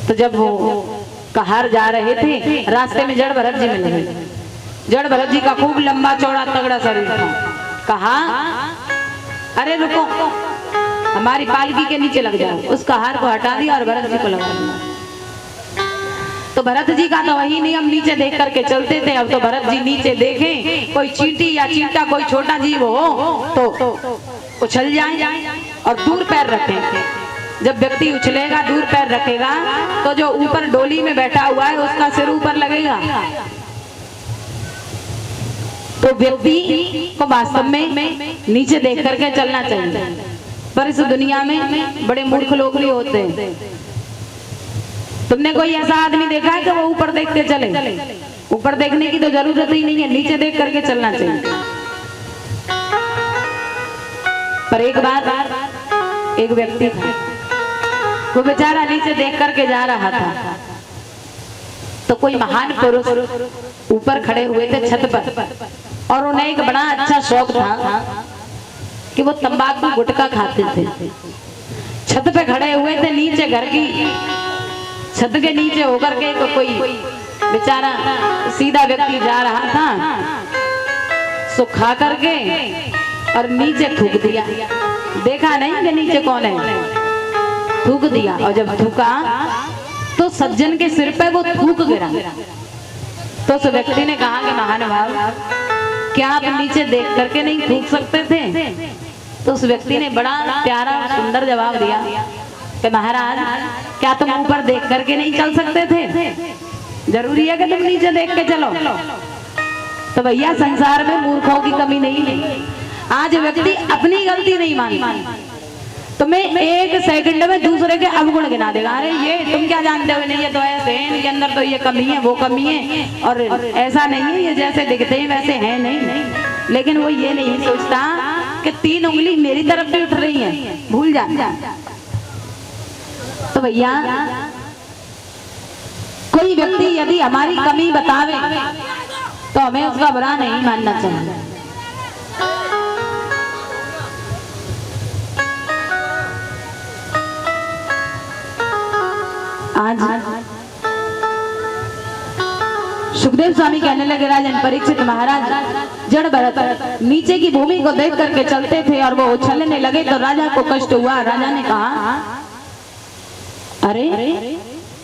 तो जब वो कहार जा रहे थे, रास्ते में जड़ भरत जी मिल गए। जड़ भरत जी का खूब लंबा चौड़ा तगड़ा शरीर था। कहा अरे रुको, हमारी पालकी के नीचे लग जाओ। उस कहार को हटा दिया और भरत जी को लगा दिया। तो भरत जी का तो वही नियम, नीचे देख करके चलते थे। अब तो भरत जी नीचे देखें, कोई चींटी या चींटा, कोई छोटा जीव हो तो उछल जाए और दूर पैर रखें। जब व्यक्ति उछलेगा, दूर पैर रखेगा, तो जो ऊपर डोली में बैठा हुआ है उसका सिर ऊपर लगेगा। तो व्यक्ति को वास्तव में नीचे देख करके चलना चाहिए। पर इस दुनिया में बड़े मूर्ख लोग भी होते हैं। तुमने कोई ऐसा आदमी देखा है कि वो ऊपर देख के चले? ऊपर देखने की तो जरूरत ही नहीं है, नीचे देख करके चलना चाहिए। पर एक बार एक व्यक्ति था, वो बेचारा नीचे देख करके जा रहा था। तो कोई महान पुरुष ऊपर खड़े हुए थे छत पर, और उन्हें एक बड़ा अच्छा शौक था कि वो तंबाकू गुटखा खाते थे। छत पे खड़े हुए थे, नीचे घर की छत के नीचे होकर के कोई बेचारा सीधा व्यक्ति जा रहा था, सो खा करके और नीचे थूक दिया। देखा नहीं कि नीचे कौन है, थूक दिया। और जब थूका तो सज्जन के सिर पे वो थूक गिरा। तो उस व्यक्ति ने कहा कि महानुभाव, क्या आप नीचे देख करके नहीं थूक सकते थे? तो उस व्यक्ति ने बड़ा प्यारा सुंदर जवाब दिया कि महाराज, क्या तुम ऊपर देख करके नहीं चल सकते थे? जरूरी है कि तुम नीचे देख के चलो? तो भैया, संसार में मूर्खों की कमी नहीं है। आज व्यक्ति अपनी गलती नहीं मानता, तुम्हें 1 सेकंड में दूसरे के अवगुण गिना देगा। अरे ये तुम क्या जानते हो, नहीं ये तो ऐसे है, इनके अंदर तो ये कमी है, वो कमी है, और ऐसा नहीं है, ये जैसे दिखते हैं वैसे हैं नहीं। लेकिन वो ये नहीं सोचता कि 3 उंगली मेरी तरफ भी उठ रही है, भूल जा। तो भैया, कोई व्यक्ति यदि हमारी कमी बतावे तो हमें उसका बुरा नहीं मानना चाहिए। आज सुखदेव स्वामी कहने लगे, राजन परीक्षित महाराज, जड़ भरत नीचे की भूमि को देख करके चलते थे और वो उछलने लगे तो राजा को कष्ट हुआ। राजा ने कहा, अरे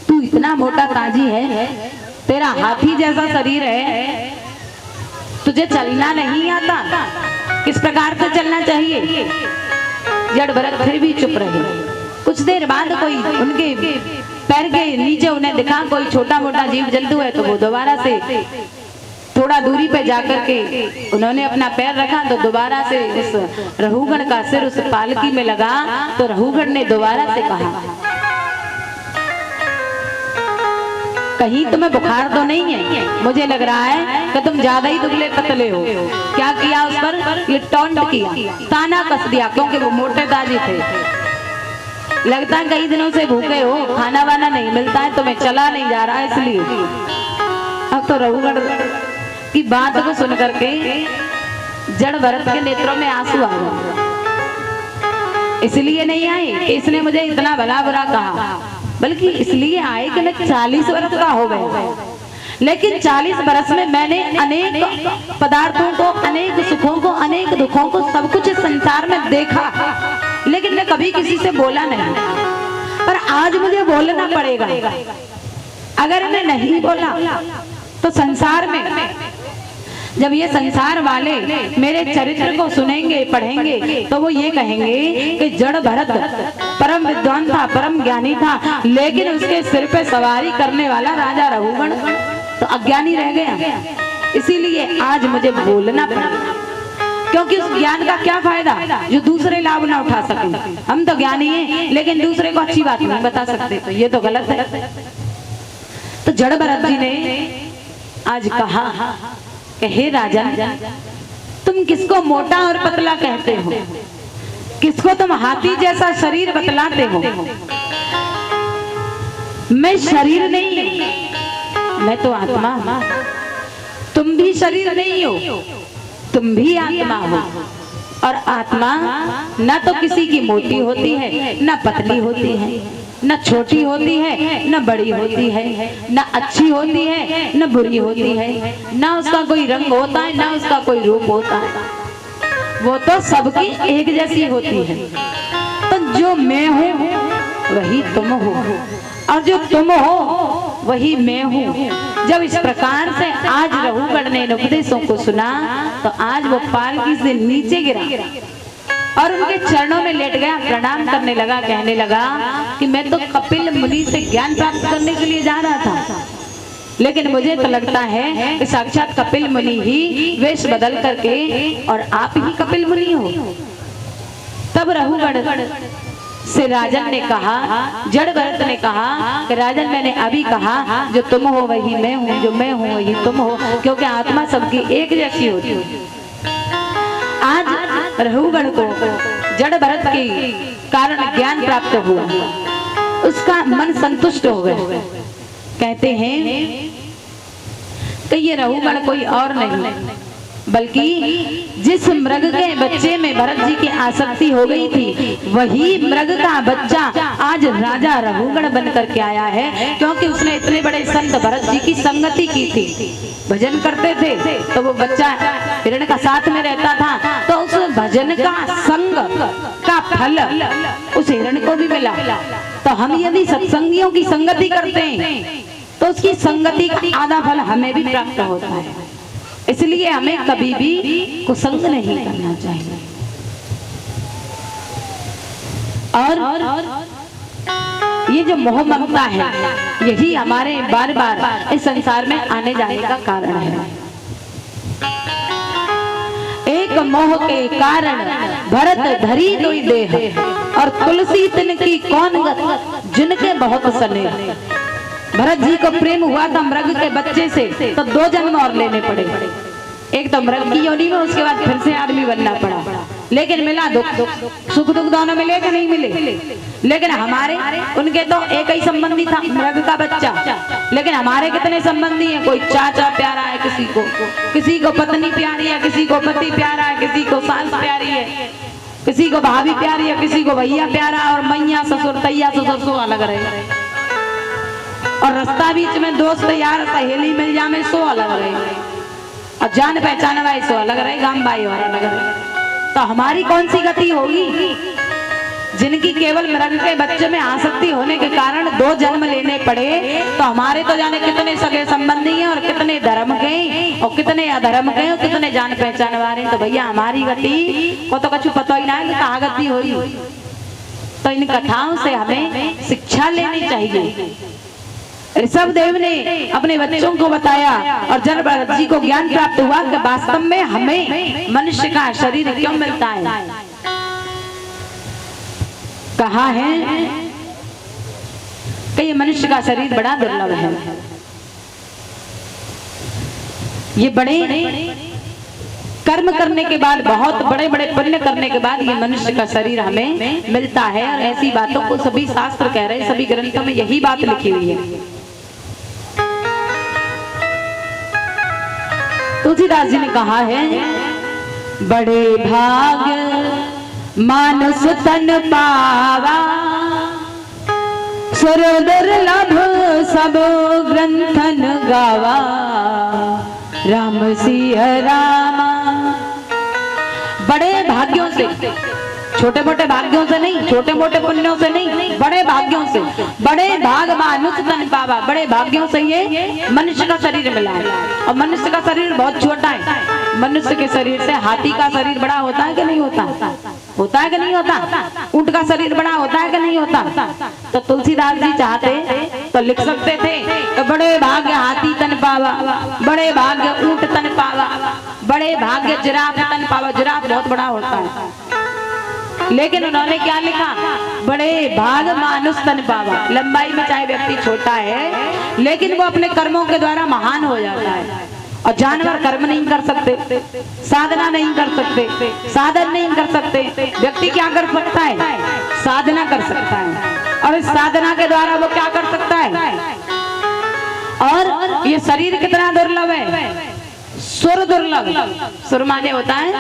तू इतना मोटा काजी है, तेरा हाथी जैसा शरीर है, तुझे चलना नहीं आता? किस प्रकार से चलना चाहिए? जड़ भरत फिर भी चुप रहे। कुछ देर बाद कोई उनके पैर के नीचे उन्हें दिखा कोई छोटा मोटा जीव जंतु है, तो वो दोबारा से थोड़ा दूरी पे जाकर के उन्होंने अपना पैर रखा, तो दोबारा से उस रहूगण का सिर उस पालकी में लगा। तो रहूगण ने दोबारा से कहा, कहीं तुम्हें बुखार तो नहीं है? मुझे लग रहा है कि तुम ज्यादा ही दुबले पतले हो। क्या किया उस पर? ये टॉन्ट किया, ताना कस दिया, क्योंकि वो मोटे ताजी थे। लगता है कई दिनों से भूखे हो, खाना वाना नहीं मिलता है, तुम्हें चला नहीं जा रहा है इसलिए। अब तो रहूगण की बात को सुन करके जड़ भरत के नेत्रों में आंसू आ गए। इसलिए नहीं आए कि इसने मुझे इतना भला बुरा कहा, बल्कि इसलिए आए कि मैं 40 वर्ष का हो गया, लेकिन 40 वर्ष में मैंने अनेक पदार्थों को, अनेक सुखों को, अनेक दुखों को, सब कुछ इस संसार में देखा, लेकिन मैं कभी किसी से बोला नहीं। पर आज मुझे बोलना पड़ेगा। अगर मैं नहीं बोला तो संसार में जब ये संसार वाले मेरे चरित्र को सुनेंगे, पढ़ेंगे, तो वो ये कहेंगे कि जड़ भरत परम विद्वान था, परम ज्ञानी था, लेकिन उसके सिर पे सवारी करने वाला राजा रहूगण तो अज्ञानी रह गया। इसीलिए आज मुझे बोलना पड़ा, क्योंकि उस ज्ञान का क्या फायदा जो दूसरे लाभ ना उठा सके। हम तो ज्ञानी हैं, लेकिन दूसरे को अच्छी बात नहीं बता सकते, तो ये तो गलत है। तो जड़ भरत जी ने आज कहा कि हे राजन, तुम किसको मोटा और पतला कहते हो? किसको तुम हाथी जैसा शरीर बतलाते हो? मैं शरीर नहीं, मैं तो आत्मा। तुम भी शरीर नहीं हो, तुम भी आत्मा हो। और आत्मा न तो किसी की मोटी होती है, न पतली होती है, न छोटी होती है, न बड़ी होती है, न अच्छी होती है, न बुरी होती है, न उसका कोई रंग होता है, न उसका कोई रूप होता है। वो तो सबकी एक जैसी होती है। तो जो मैं हूँ वही तुम हो, और जो तुम हो वही मैं हूँ। जब इस प्रकार से आज रहूगण ने उपदेशों को सुना, तो आज वो पालकी से नीचे गिरा और उनके चरणों में लेट गया, प्रणाम करने लगा, कहने लगा कि मैं तो कपिल मुनि से ज्ञान प्राप्त करने के लिए जा रहा था, लेकिन मुझे तो लगता है कि साक्षात कपिल मुनि ही वेश बदल करके और आप ही कपिल मुनि हो। तब रहूगण से राजन ने कहा, जड़ भरत ने कहा कि राजन, मैंने अभी कहा जो तुम हो वही मैं हूँ, जो मैं हूँ वही तुम हो, क्योंकि आत्मा सबकी एक जैसी होती है। आज रहूगण को जड़ भरत के कारण ज्ञान प्राप्त हुआ, उसका मन संतुष्ट हो गया। कहते हैं कि ये रहूगण कोई और नहीं, बल्कि जिस मृग के बच्चे में भरत जी की आसक्ति हो गई थी, वही मृग का बच्चा आज राजा रहूगण बन करके आया है। क्योंकि उसने इतने बड़े संत भरत जी की संगति की थी, भजन करते थे, तो वो बच्चा हिरण का साथ में रहता था, तो उस भजन का संग का फल उस हिरण को भी मिला। तो हम यदि सत्संगियों की संगति करते हैं, तो उसकी संगति का आधा फल हमें भी प्राप्त होता है। इसलिए हमें कभी भी कुसंग नहीं करना चाहिए। और ये जो मोह ममता है, यही हमारे बार बार इस संसार में आने जाने का कारण है। एक मोह के कारण भरत धरी दुई देह, और तुलसी तिनकी कौन गत, जिनके बहुत सने। भरत जी को प्रेम हुआ था मृग के बच्चे से, तो 2 जन्म और लेने पड़े। एक तो मृग की योनि में, उसके बाद फिर से आदमी बनना पड़ा, लेकिन मिला दुख, सुख दुख दोनों मिले कि नहीं मिले। लेकिन हमारे उनके तो एक ही संबंधी था, मृग का बच्चा, लेकिन हमारे कितने संबंधी हैं। कोई चाचा प्यारा है किसी को पत्नी प्यारी है, किसी को पति प्यारा है, किसी को सास प्यारी है, किसी को भाभी प्यारी है, किसी को भैया प्यारा, और मैया ससुर तैया ससुर सो अलग रहे। और रास्ता बीच में दोस्त यार सहेली मिल जामे सो अलग रहे, और जान पहचान वाले सो अलग रहे, गांव भाई वाला अलग रहे। तो हमारी कौन सी गति होगी? जिनकी केवल मृग के बच्चे में आसक्ति होने के कारण 2 जन्म लेने पड़े, तो हमारे तो जाने कितने सगे संबंधी हैं, और कितने धर्म के, और कितने अधर्म के, और कितने जान पहचान वाले। तो भैया हमारी गति को तो कुछ पता ही ना है कि कहाँ गति होगी। तो इन कथाओं से हमें शिक्षा लेनी चाहिए। ऋषभ देव ने अपने बच्चों को बताया और जब भरत जी को ज्ञान प्राप्त हुआ कि वास्तव में हमें मनुष्य का शरीर क्यों मिलता है, कहा है कि ये मनुष्य का शरीर बड़ा दुर्लभ है। ये बड़े कर्म करने के बाद, बहुत बड़े बड़े पुण्य करने के बाद ये मनुष्य का शरीर हमें मिलता है। और ऐसी बातों को सभी शास्त्र कह रहे हैं, सभी ग्रंथों में यही बात लिखी हुई है। तुलसीदास जी ने कहा है, बड़े भाग मानुष तन पावा, सुर दुर्लभ सब ग्रंथन गावा, राम सिया रामा। बड़े भाग्यों से, छोटे मोटे भाग्यों से नहीं, छोटे मोटे पुण्यों से नहीं, बड़े भाग्यों से, बड़े भाग मानुष तन पावा, बड़े भाग्यों से ये मनुष्य का शरीर मिला है। और मनुष्य का शरीर बहुत छोटा है। मनुष्य के शरीर से हाथी का शरीर बड़ा होता है कि नहीं होता? होता है कि नहीं होता? ऊंट का शरीर बड़ा होता है कि नहीं होता? तो तुलसीदास जी चाहते तो लिख सकते थे तो बड़े भाग्य हाथी तन पावा, बड़े भाग्य ऊंट तन पावा, बड़े भाग्य जिराफ तन पावा। जिराफ बहुत बड़ा होता है, लेकिन उन्होंने क्या लिखा? बड़े भाग मानुष तन पावा। लंबाई में चाहे व्यक्ति छोटा है, लेकिन वो अपने कर्मों के द्वारा महान हो जाता है। और जानवर कर्म नहीं कर सकते, साधना नहीं कर सकते, साधन नहीं कर सकते। व्यक्ति क्या कर सकता है? साधना कर सकता है। और इस साधना के द्वारा वो क्या कर सकता है? और ये शरीर कितना दुर्लभ है? सुर दुर्लभ। सुर माने होता है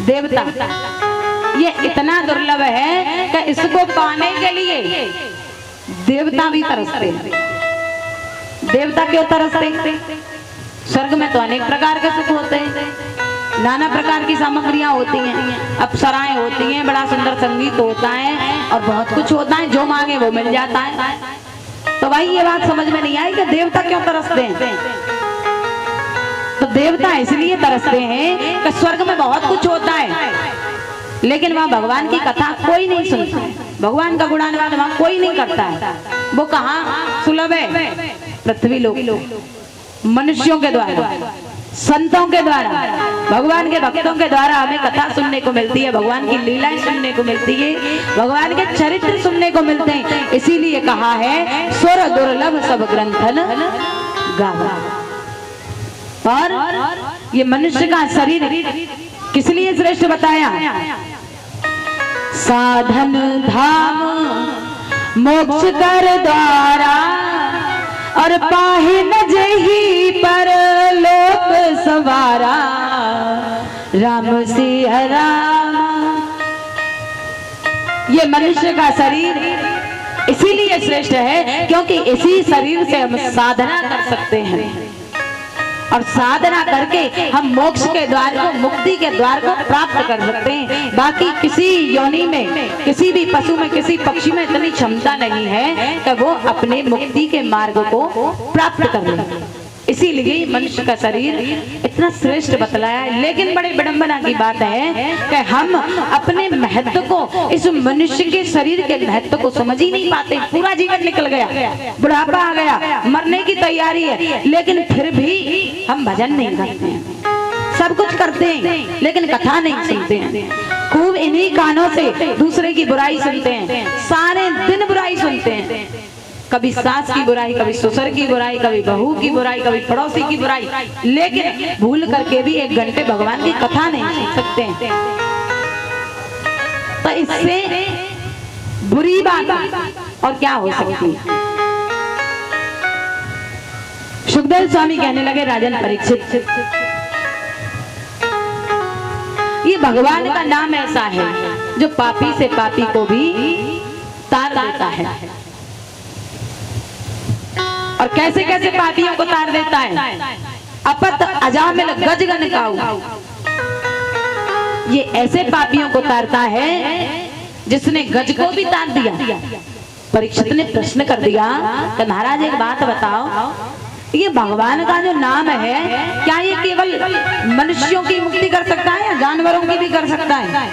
देवता। ये इतना दुर्लभ है कि इसको पाने के लिए देवता भी तरसते हैं। देवता क्यों तरसते? स्वर्ग में तो अनेक प्रकार के सुख होते हैं, नाना प्रकार की सामग्रियां होती हैं, अप्सराएं होती हैं, बड़ा सुंदर संगीत होता है और बहुत कुछ होता है, जो मांगे वो मिल जाता है। तो भाई ये बात समझ में नहीं आई कि देवता क्यों तरसते हैं। तो देवता इसलिए तरसते हैं कि स्वर्ग में बहुत कुछ होता है, लेकिन वहाँ भगवान की कथा कोई नहीं सुनता, भगवान का गुणानुवाद वहाँ कोई नहीं करता है। वो कहाँ सुलभ है? पृथ्वी लोक, मनुष्यों के द्वारा, संतों के द्वारा, भगवान के भक्तों के द्वारा हमें कथा सुनने को मिलती है, भगवान की लीलाएं सुनने को मिलती है, भगवान के चरित्र सुनने को मिलते हैं। इसीलिए कहा है सुर दुर्लभ सब ग्रंथन गावा। और ये मनुष्य का शरीर किस लिए श्रेष्ठ बताया? साधन धाम मोक्ष कर द्वारा, और पाहि न जही पर लोक सवारा, राम सिया राम। ये मनुष्य का शरीर इसीलिए श्रेष्ठ है क्योंकि इसी शरीर से हम साधना कर सकते हैं, और साधना करके हम मोक्ष के द्वार को, मुक्ति के द्वार को प्राप्त कर सकते हैं। बाकी किसी योनि में, किसी भी पशु में, किसी पक्षी में इतनी क्षमता नहीं है कि वो अपने मुक्ति के मार्ग को प्राप्त कर ले। इसीलिए मनुष्य का शरीर इतना श्रेष्ठ बतलाया है। लेकिन बड़े विडंबना की बात है कि हम अपने महत्व को, इस मनुष्य के शरीर के महत्व को समझ ही नहीं पाते। पूरा जीवन निकल गया, बुढ़ापा आ गया, मरने की तैयारी है, लेकिन फिर भी हम भजन नहीं करते हैं। सब कुछ करते हैं लेकिन कथा नहीं सुनते हैं। खूब इन्हीं कानों से दूसरे की बुराई सुनते हैं, सारे दिन बुराई सुनते हैं। कभी सास की बुराई, कभी ससुर की बुराई, कभी बहू की बुराई, कभी पड़ोसी की बुराई, लेकिन भूल करके भी एक घंटे भगवान की कथा नहीं सुन सकते हैं। तो इससे बुरी बात और क्या हो सकती है? सुखदेव स्वामी कहने लगे, राजन परीक्षित, ये भगवान का नाम ऐसा है जो पापी से पापी को भी तार देता है। और कैसे कैसे पापियों को तार देता है? अपत अजामिल गजगन काऊ, ये ऐसे पापियों को तारता है जिसने गज को भी तार दिया। परीक्षित ने प्रश्न कर दिया कि महाराज एक बात बताओ, ये भगवान का जो नाम है क्या ये केवल मनुष्यों की मुक्ति कर सकता है या जानवरों की भी कर सकता है?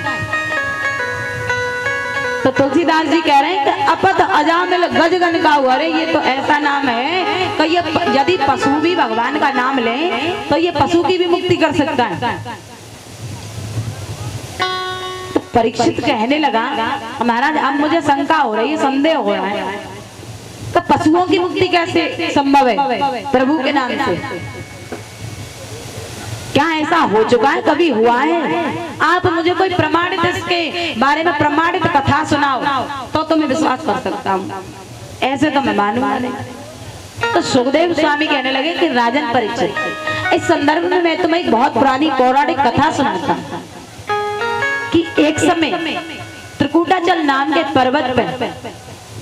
तो तुलसीदास जी कह रहे हैं कि अपत अजामिल गजगन का, अरे ये तो ऐसा नाम है कि ये यदि पशु भी भगवान का नाम ले तो ये पशु की भी मुक्ति कर सकता है। तो परीक्षित कहने लगा महाराज अब मुझे शंका हो रही है, संदेह हो रहा है, तो पशुओं की मुक्ति कैसे संभव है प्रभु के नाम से? क्या ऐसा हो चुका है, कभी हुआ है? आप मुझे कोई प्रमाणित इसके बारे में प्रमाणित कथा सुनाओ तो तुम्हें विश्वास कर सकता हूँ, ऐसे तो मैं मानूंगा नहीं। तो सुखदेव स्वामी कहने लगे कि राजन परीक्षित, इस संदर्भ में मैं तुम्हें एक बहुत पुरानी पौराणिक कथा सुनाता हूँ कि एक समय त्रिकुटाचल नाम के पर्वत पर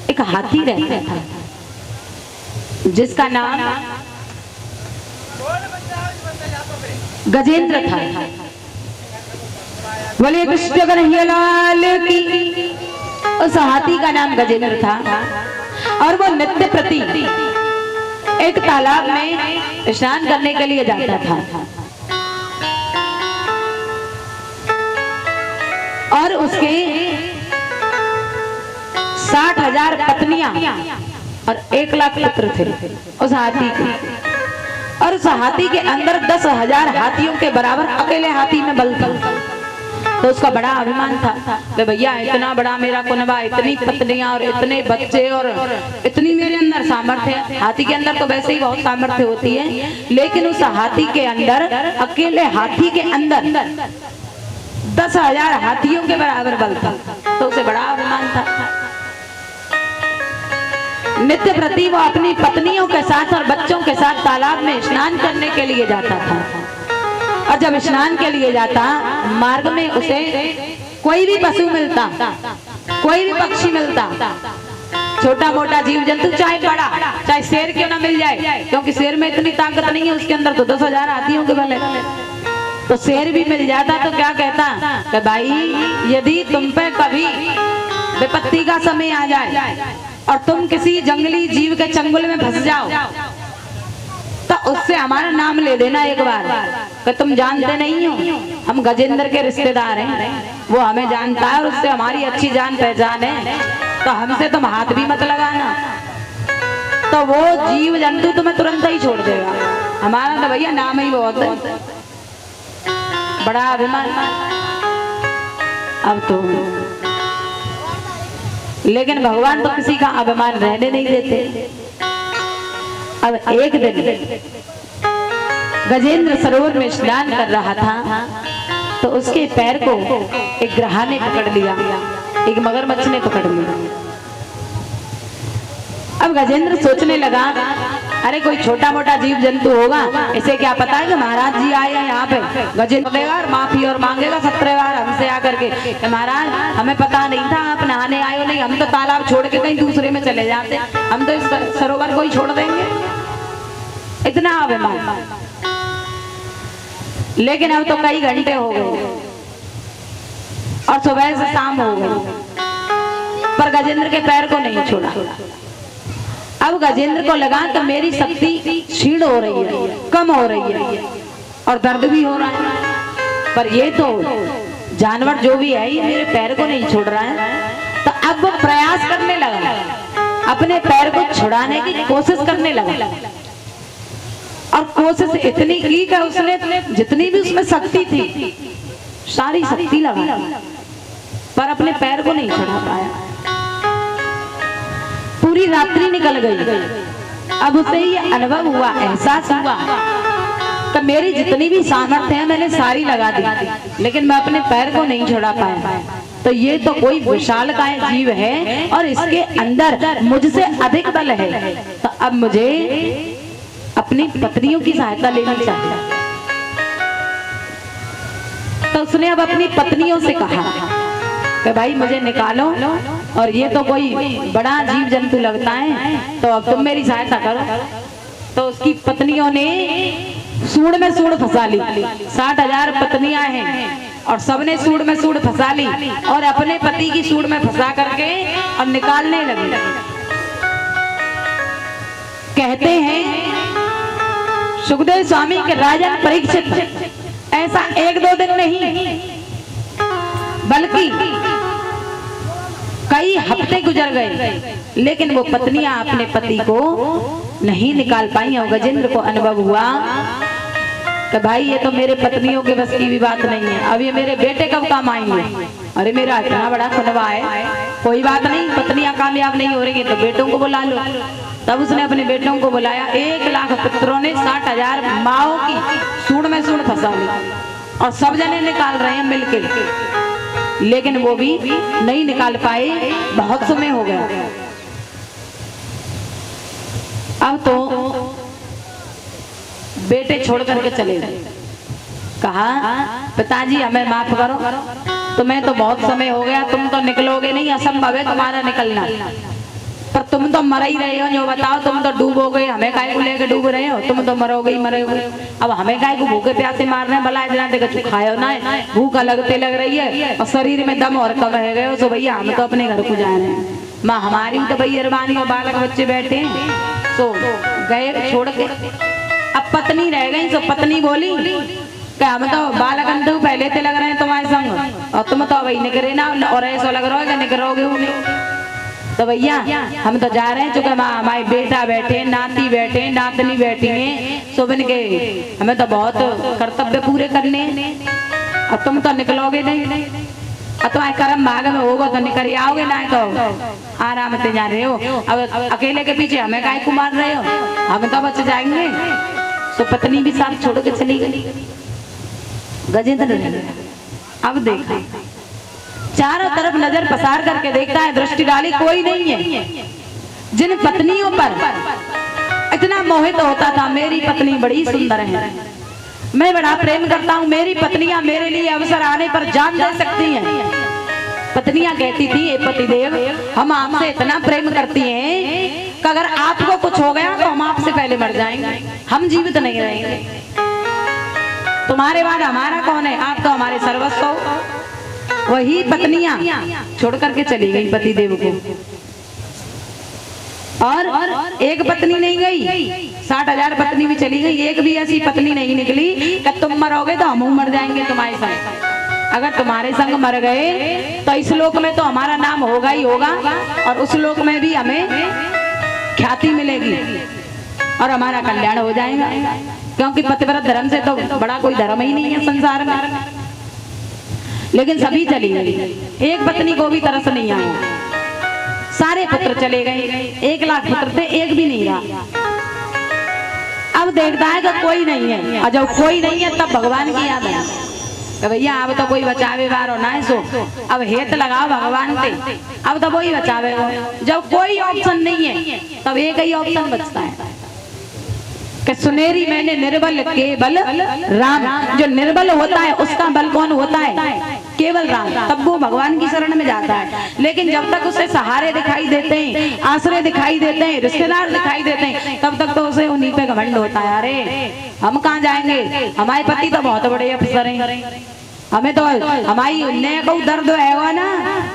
एक हाथी रहता था जिसका नाम गजेंद्र था। बोले कृष्ण कन्हैयालाल की। उस हाथी का नाम गजेंद्र था और वो नित्य प्रति एक तालाब में स्नान करने के लिए जाता था और उसके 60,000 पत्नियां और 1 लाख पुत्र थे उस हाथी के। और उस हाथी के अंदर 10,000 हाथियों के बराबर अकेले हाथी में बल था। तो उसका बड़ा अभिमान था कि भैया इतना बड़ा मेरा कुनबा, इतनी पत्नियां और इतने बच्चे और इतनी मेरे अंदर सामर्थ्य है। हाथी के अंदर तो वैसे ही बहुत सामर्थ्य होती है, लेकिन उस हाथी के अंदर, अकेले हाथी के अंदर 10,000 हाथियों के बराबर बल था। तो उसे बड़ा अभिमान था। नित्य प्रति वो अपनी पत्नियों के साथ और बच्चों के साथ तालाब में स्नान करने के लिए जाता था। और जब स्नान के लिए जाता, मार्ग में उसे कोई भी पशु मिलता, कोई भी पक्षी मिलता, छोटा मोटा जीव जंतु, चाहे बड़ा, चाहे शेर क्यों ना मिल जाए, क्योंकि शेर में इतनी ताकत नहीं है, उसके अंदर तो 10,000 हाथियों के बल है। तो शेर भी मिल जाता तो क्या कहता कि भाई यदि तुम पे कभी विपत्ति का समय आ जाए और तुम किसी जंगली जीव के चंगुल में फंस जाओ तो उससे हमारा नाम ले देना एक बार, कि तुम जानते नहीं हो हम गजेंद्र के रिश्तेदार हैं, वो हमें जानता है और उससे हमारी अच्छी जान पहचान है, तो हमसे तुम हाथ भी मत लगाना। तो वो जीव जंतु तुम्हें तुरंत ही छोड़ देगा। हमारा तो भैया नाम ही बहुत है, बड़ा अभिमान। अब तो लेकिन भगवान तो किसी का अभिमान रहने नहीं देते। अब एक दिन गजेंद्र सरोवर में स्नान कर रहा था तो उसके पैर को एक ग्रहा ने पकड़ लिया, एक मगरमच्छ ने पकड़ लिया। अब गजेंद्र सोचने लगा अरे कोई छोटा मोटा जीव जंतु होगा, इसे क्या पता है कि महाराज जी आए हैं यहाँ पे। गजेंद्र देगा और माफी और मांगेगा 17 बार हमसे आकर के, महाराज हमें पता नहीं था आप नहाने आए हो, नहीं हम तो तालाब छोड़ के कहीं दूसरे में चले जाते, हम तो इस सरोवर को ही छोड़ देंगे। इतना अभिमान। लेकिन अब तो कई घंटे हो गए और सुबह से शाम हो गई, पर गजेंद्र के पैर को नहीं छोड़ा। अब गजेंद्र को लगा कि मेरी शक्ति क्षीण हो रही है, कम हो रही है और दर्द भी हो रहा है, पर ये तो जानवर जो भी है ये मेरे पैर को नहीं छोड़ रहा है। तो अब वो प्रयास करने लगा, अपने पैर को छुड़ाने की कोशिश करने लगा और कोशिश इतनी की कि उसने जितनी भी उसमें शक्ति थी सारी शक्ति लगा, पर अपने पैर को नहीं छुड़ा पाया। पूरी रात्रि निकल गई। अब उसे ये अनुभव हुआ, एहसास हुआ तो मेरी जितनी भी सामर्थ्य है मैंने सारी लगा दी, लेकिन मैं अपने पैर को नहीं छोड़ा पाया। तो ये तो कोई विशालकाय जीव है और इसके अंदर मुझसे अधिक बल है, तो अब मुझे अपनी पत्नियों की सहायता लेनी चाहिए। तो उसने अब अपनी पत्नियों से कहा कि भाई मुझे निकालो, और ये तो कोई बड़ा जीव जंतु लगता है, तो अब तुम मेरी सहायता करो। तो उसकी पत्नियों ने सूंड में सूंड फंसा ली। 60,000 पत्नियां हैं और सबने सूंड में सूंड फंसा ली और अपने पति की सूंड में फंसा करके और निकालने लगी। कहते हैं सुखदेव स्वामी के राजन परीक्षित ऐसा 1-2 दिन नहीं बल्कि कई हफ्ते गुजर गए, लेकिन वो पत्नियां अपने पति को नहीं निकाल पाई। और गजेंद्र को अनुभव हुआ कि भाई ये तो मेरे पत्नियों के बस की भी बात नहीं है, अब ये मेरे बेटे कब काम आएंगे। अरे मेरा इतना बड़ा खुनवा है, कोई बात नहीं, पत्नियां कामयाब नहीं हो रही तो बेटों को बुला लो। तब उसने अपने बेटों को बुलाया। 1 लाख पुत्रों ने 60,000 माओ की सूंड में सूंड फंसा ली और सब जने निकाल रहे हैं मिलकर, लेकिन वो भी नहीं निकाल पाए, बहुत समय हो गया। अब तो बेटे छोड़ करके चले गए। कहा पिताजी हमें माफ करो, तुम्हें तो बहुत समय हो गया, तुम तो निकलोगे नहीं, असंभव है तुम्हारा निकलना, पर तुम तो मर ही रहे हो। जो बताओ, तुम तो डूबोगे, हमें काहे को लेकर डूब रहे हो, तुम तो मरोगे ही मरोगे। अब हमें काहे को भूखे प्यासे मार रहे हैं, भला इतना देख खाओ ना, भूख लगते लग रही है और शरीर में दम और कम रह गए। तो भैया हम तो अपने घर को जा रहे हैं, माँ हमारी तो भैया अरबानी और बालक बच्चे बैठे हैं, तो गए छोड़ के। अब पत्नी रह गई, तो पत्नी बोली कि हम तो बालक अंधु पहले से लग रहे हैं तुम्हारे संग, और तुम तो वही निकले ना, और ऐसा लग रहा है कि निकलोगे नहीं। तो भैया हम तो जा रहे हैं, चूंकि हमारे बेटा बैठे, नाती बैठे, नातनी बैठी हैं, सुबह के हमें तो बहुत कर्तव्य पूरे करने, और तुम तो निकलोगे नहीं, और तुम्हारे कर्म भाग में होगा तो निकल आओगे ना, तो आराम से जा रहे हो। अब अकेले के पीछे हमें काहे को मार रहे हो, हम तो बच जाएंगे। तो पत्नी भी साथ छोड़ के चली गई। गजेंद्र अब देखा, चारों तरफ नजर पसार करके देखता है, दृष्टि डाली, कोई नहीं है। जिन पत्नियों पर इतना मोहित होता था, मेरी पत्नी बड़ी सुंदर है, मैं बड़ा प्रेम करता हूँ, मेरी पत्नियां मेरे लिए अवसर आने पर जान दे सकती हैं। पत्नियां कहती थी, ए पतिदेव, हम आपसे इतना प्रेम करती हैं कि अगर आपको कुछ हो गया तो हम आपसे पहले मर जाएंगे, हम जीवित नहीं रहेंगे, तुम्हारे बाद हमारा कौन है, आप तो हमारे सर्वस्व हो। वही पत्नियां छोड़ करके चली गई पतिदेव को, और एक पत्नी नहीं गई, 60,000 पत्नी भी चली गई, एक भी ऐसी पत्नी नहीं निकली कि तुम मरोगे तो हम मर जाएंगे तुम्हारे संग। अगर तुम्हारे संग मर गए तो इस लोक में तो हमारा नाम होगा ही होगा, और उस लोक में भी हमें ख्याति मिलेगी और हमारा कल्याण हो जाएगा, क्योंकि पतिव्रत धर्म से तो बड़ा कोई धर्म ही नहीं है संसार में। लेकिन सभी चली गई, एक पत्नी को भी तरस नहीं आया, सारे पुत्र चले गए, 1 लाख पुत्र थे, एक भी नहीं रहा। अब देखता है कि कोई नहीं है, और जब कोई नहीं है तब भगवान की याद है कि भैया अब तो कोई बचावे वाला ना है, सो अब हेत लगाओ भगवान पे, अब तो वही बचावे। जब कोई ऑप्शन नहीं है तब एक ही ऑप्शन बचता है कि सुनेरी मैंने निर्बल केवल राम। जो निर्बल होता है उसका बल कौन होता है, केवल राम, तब वो भगवान की शरण में जाता है। लेकिन जब तक उसे सहारे दिखाई देते हैं, आश्रय दिखाई देते हैं, रिश्तेदार दिखाई देते हैं, तब तक तो उसे उन्हीं पे घमंड होता है, अरे हम कहाँ जाएंगे, हमारे पति तो बहुत बड़े अफसर हैं, हमें तो हमारी उन्हें को दर्द है ना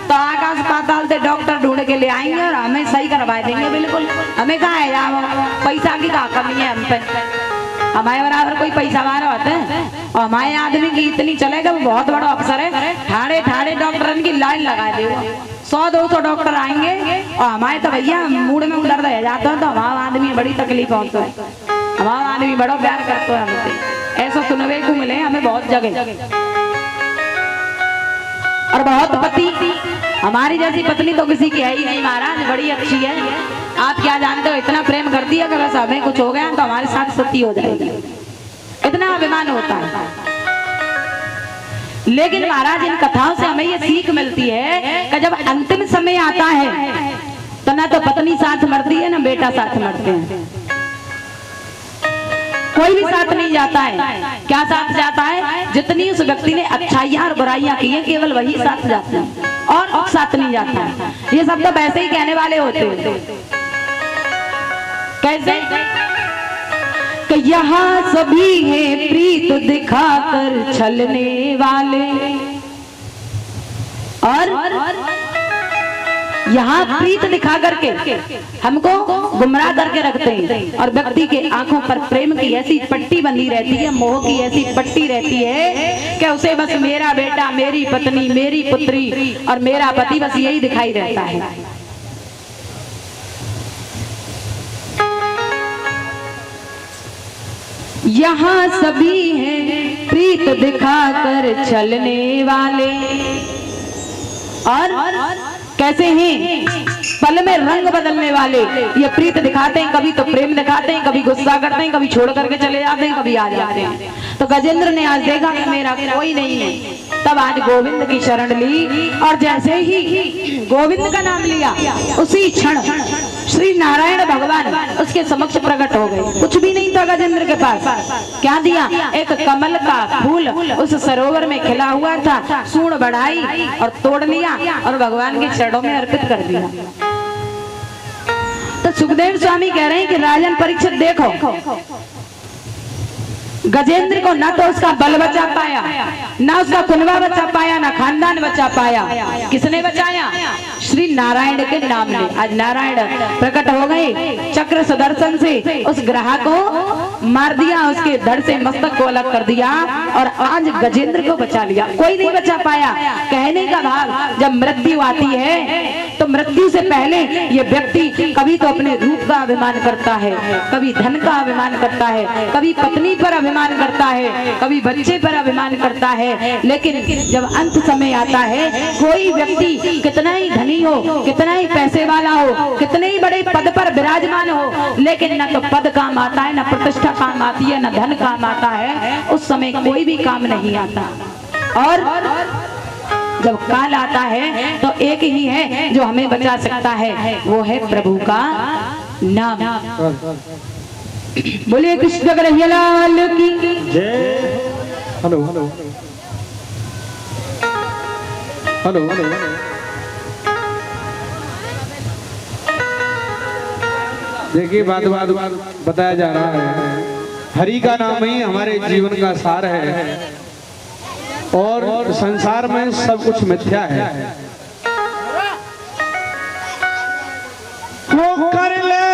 तो आकाश पाताल से डॉक्टर ढूंढ के ले आएंगे और हमें सही करवा देंगे बिल्कुल। हमें कहाँ है यार, पैसा की कहाँ कमी है हम पे, हमारे बराबर कोई पैसा वाला होता है, और हमारे आदमी की इतनी चलेगा, वो बहुत बड़ा अफसर है, ठाड़े ठाड़े डॉक्टर की लाइन लगा देगा, 100-200 डॉक्टर आएंगे, और हमारे तो भैया मूड में दर्द रह जाता है, तो हमारा आदमी बड़ी तकलीफ होती है, हमारा आदमी बड़ा प्यार करता है हमसे, ऐसा सुनने को मिले हमें बहुत जगह। और बहुत पति, हमारी जैसी पत्नी तो किसी की है ही नहीं महाराज, बड़ी अच्छी है, आप क्या जानते हो, इतना प्रेम करती है कि बस हमें कुछ हो गया तो हमारे साथ सती हो जाएगी, इतना अभिमान होता है। लेकिन महाराज इन कथाओं से हमें ये सीख मिलती है कि जब अंतिम समय आता है तो ना तो पत्नी साथ मरती है ना बेटा साथ मरते हैं, कोई भी साथ नहीं जाता है। क्या साथ जाता है, जितनी उस व्यक्ति ने अच्छाइयां और बुराइयां की हैं केवल वही साथ जाता है, और साथ नहीं जाता है। ये सब तो वैसे ही कहने वाले होते हैं। कैसे कि यहाँ सभी हैं प्रीत दिखाकर छलने वाले, और यहाँ प्रीत दिखा करके हमको गुमराह करके रखते हैं और व्यक्ति के आंखों पर प्रेम की ऐसी पट्टी बंधी रहती है, मोह की ऐसी पट्टी रहती है कि उसे बस मेरा बेटा, मेरी पत्नी, मेरी पुत्री और मेरा पति बस यही दिखाई रहता है। यहाँ सभी हैं प्रीत दिखाकर चलने वाले, और कैसे हैं पल में रंग बदलने वाले। ये प्रीत दिखाते हैं, कभी तो प्रेम दिखाते हैं, कभी गुस्सा करते हैं, कभी छोड़ करके चले जाते हैं, कभी आ जाते हैं। तो गजेंद्र ने आज देखा कि मेरा कोई नहीं है, तब आज गोविंद की शरण ली और जैसे ही गोविंद का नाम लिया उसी क्षण श्री नारायण भगवान उसके समक्ष प्रकट हो गए। कुछ भी नहीं था गजेंद्र के पास, क्या दिया? एक कमल का फूल उस सरोवर में खिला हुआ था, सूंड बढ़ाई और तोड़ लिया और भगवान के चरणों में अर्पित कर दिया। तो सुखदेव स्वामी कह रहे हैं कि राजन परीक्षित देखो, गजेंद्र को ना तो उसका बल बचा पाया, ना उसका कुनबा बचा पाया, ना खानदान बचा पाया। किसने बचाया? श्री नारायण के नाम ने। आज नारायण प्रकट हो गए, चक्र सुदर्शन से उस ग्रह को मार दिया, उसके धड़ से मस्तक को अलग कर दिया और आज गजेंद्र को बचा लिया। कोई नहीं बचा पाया। कहने का भाव, जब मृत्यु आती है तो मृत्यु से पहले ये व्यक्ति कभी तो अपने रूप का अभिमान करता है, कभी धन का अभिमान करता है, कभी पत्नी पर अभिमान करता है, कभी बच्चे पर अभिमान करता है। लेकिन जब अंत समय आता है, कोई व्यक्ति कितना ही धनी हो, कितना ही पैसे वाला हो, कितने ही बड़े पद पर विराजमान हो, लेकिन न तो पद काम आता है, न प्रतिष्ठा काम आती है, न धन काम आता है, उस समय कोई भी काम नहीं आता। और जब काल आता है तो एक ही है जो हमें बचा सकता है, वो है प्रभु का नाम। बोलिए कृष्ण कन्हैयालाल की जय। Hello hello hello hello. देखिए बात बताया जा रहा है, हरि का नाम ही हमारे जीवन का सार है और संसार में सब कुछ मिथ्या है। वो कर ले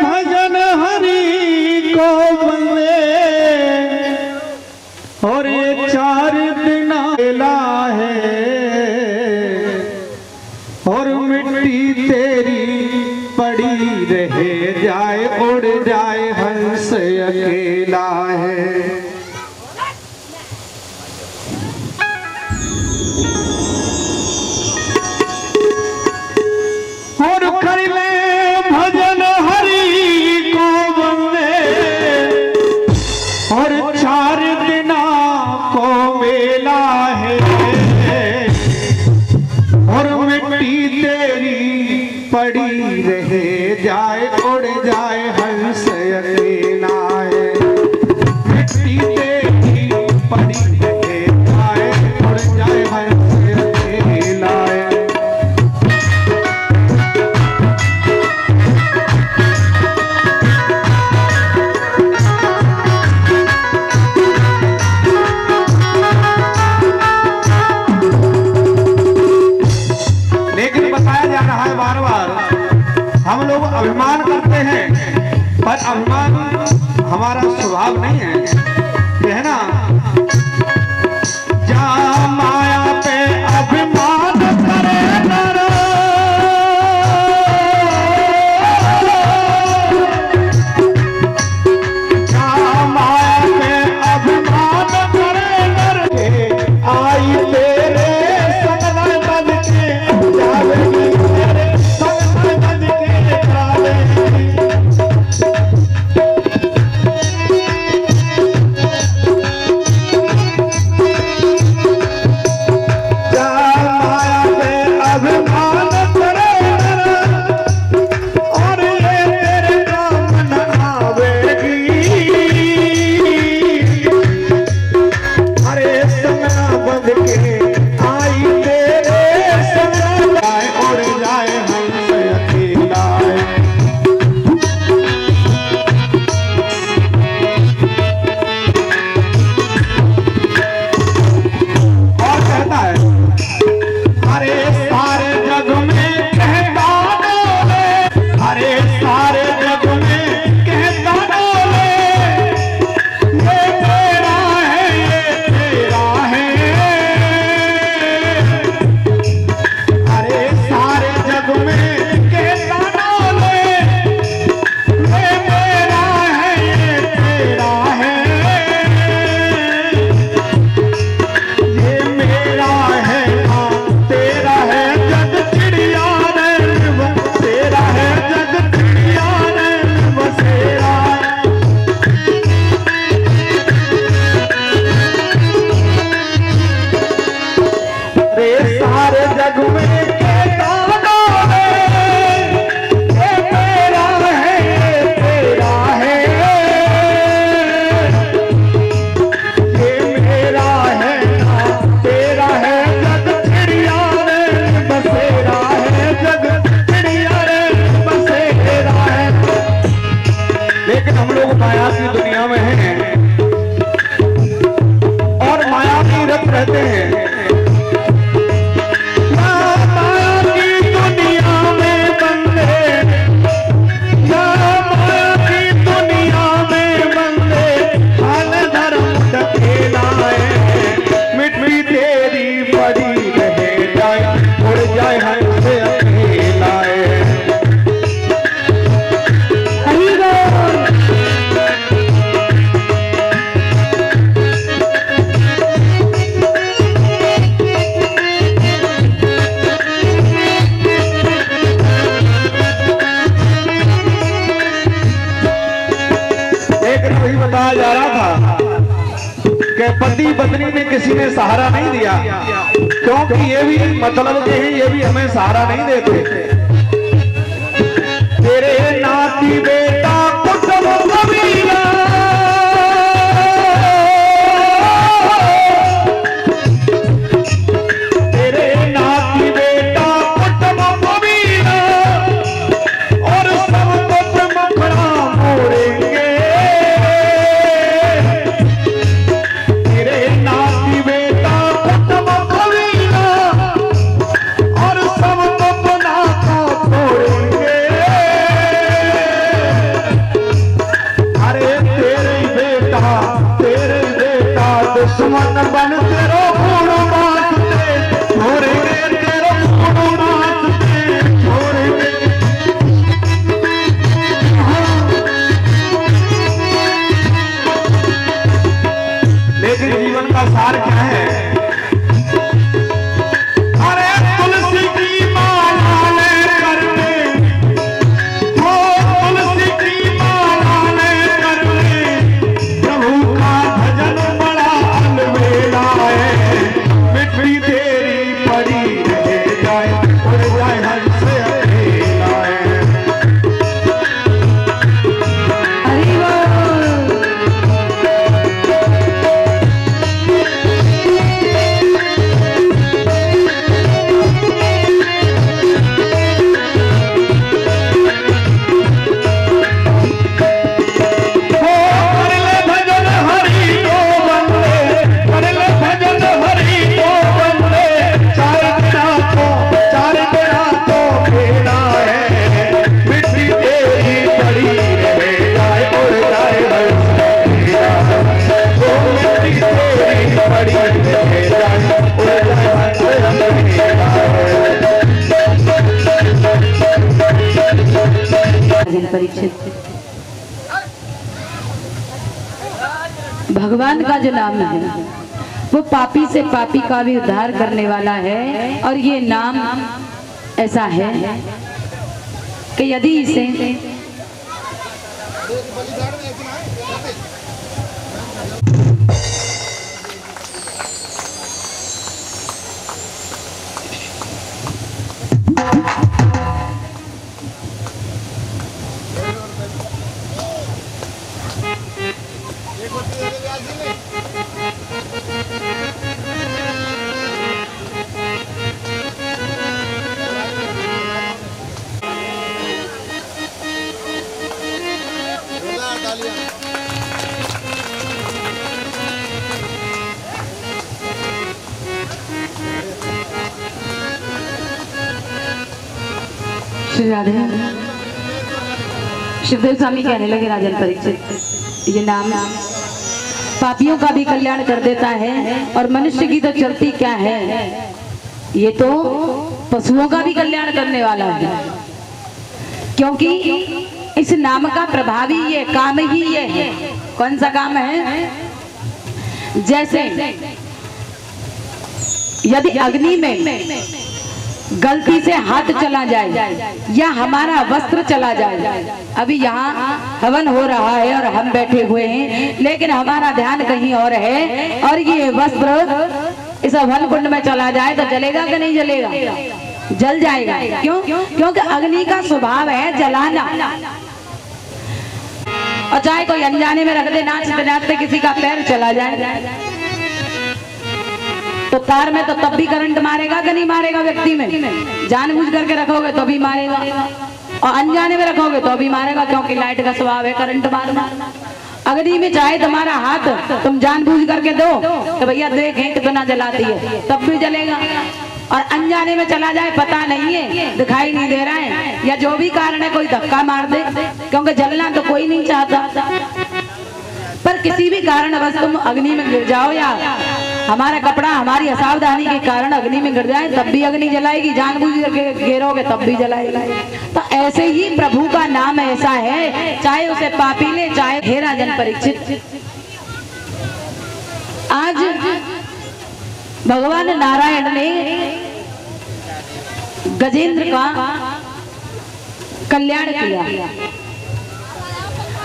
भजन हरि को बंदे और ये 4 दिन बेला है और मिट्टी तेरी पड़ी रहे जाए, उड़ जाए हंस अकेला है। और कर ले भजन हरि को बंदे और 4 दिना को मेला है और मिट्टी तेरी पड़ी रहे जाए, उड़ जाए हंस अकेला है। मिट्टी तेरी पड़ी रहे जाए, उड़ जाए हंस अकेला है। बार बार हम लोग अभिमान करते हैं, पर अभिमान हमारा स्वभाव नहीं है ना। जहाँ माया पे अभिमान करे नर, जहाँ माया पे अभिमान करे नर, आई तेरे सगल बन के जावेगी, जग में के दानों में, ये तेरा है, ये तेरा है, ये मेरा है ना तेरा है, जग चिड़िया रे बसेरा है, जग चिड़िया रे बसेरा है। लेकिन हम लोग माया की दुनिया में हैं और माया की रत रहते हैं। माया की दुनिया में बंदे, माया की दुनिया में बंदे, हाल धर्म ढकेला है, मिट्टी तेरी बड़ी रह जाए, उड़ जाए हमसे अकेला है। बताया जा रहा था कि पति पत्नी ने किसी ने सहारा नहीं दिया, क्योंकि ये भी मतलब के हैं, ये भी हमें सहारा नहीं देते। तेरे नाती बेटा कुटुंब कबीला, तेरे नाती बेटा कुटुंब कबीला, और सबको मुखड़ा मोड़ेंगे। दुश्मन बन तेरो खून मांगते, छोड़ेंगे तेरो खून मांगते, छोड़ेंगे। लेकिन जीवन का सार क्या है? अरे तुलसी की माला लेकर के, वो तुलसी की माला लेकर के, प्रभु का भजन बड़ा अलबेला है, मिट्टी तेरी पड़ी रह जाए, उड़ जाए हमसे अकेला है। परीक्षित, भगवान का जो नाम है वो पापी से पापी का भी उद्धार करने वाला है। और ये नाम ऐसा है कि यदि इसे श्री राधे शिवदेव स्वामी कहने लगे, राजन परीक्षित, ये नाम पापियों का भी कल्याण कर देता है और मनुष्य की तो चलती क्या है, ये तो पशुओं का भी कल्याण करने वाला है। क्योंकि इस नाम का प्रभाव ही ये, काम ही ये है। कौन सा काम है? जैसे यदि अग्नि में गलती से हाथ चला जाए या हमारा वस्त्र चला जाए, अभी यहाँ हवन हो रहा है और हम बैठे हुए हैं, लेकिन हमारा ध्यान कहीं और है और ये वस्त्र इस अभल कुंड में चला जाए तो जलेगा कि नहीं जलेगा? जल जाएगा। क्यों? क्योंकि अग्नि का स्वभाव है जलाना। और चाहे कोई अनजाने में रख दे, नाचते नाचते किसी का पैर चला जाए तो तार में तो तब भी करंट मारेगा कि नहीं मारेगा? व्यक्ति में जानबूझ करके रखोगे तो भी मारेगा, और अनजाने में रखोगे तो भी मारेगा, क्योंकि लाइट का स्वभाव है करंट मारना। अग्नि में चाहे तुम्हारा हाथ तुम जानबूझ करके दो तो भैया देखें कितना जलाती है, तब भी जलेगा। और अनजाने में चला जाए, पता नहीं है, दिखाई नहीं दे रहा है, या जो भी कारण है कोई धक्का मार दे, क्योंकि जलना तो कोई नहीं चाहता, पर किसी भी कारण बस तुम अग्नि में गिर जाओ, या हमारा कपड़ा हमारी असावधानी के कारण अग्नि में गिर जाए, तब भी अग्नि जलाएगी, जानबूझ करके गिरोगे तब भी जलाएगा। तो ऐसे ही प्रभु का नाम ऐसा है, चाहे उसे पापी ले, चाहे हे राजन परीक्षित। आज भगवान नारायण ने गजेंद्र का कल्याण किया,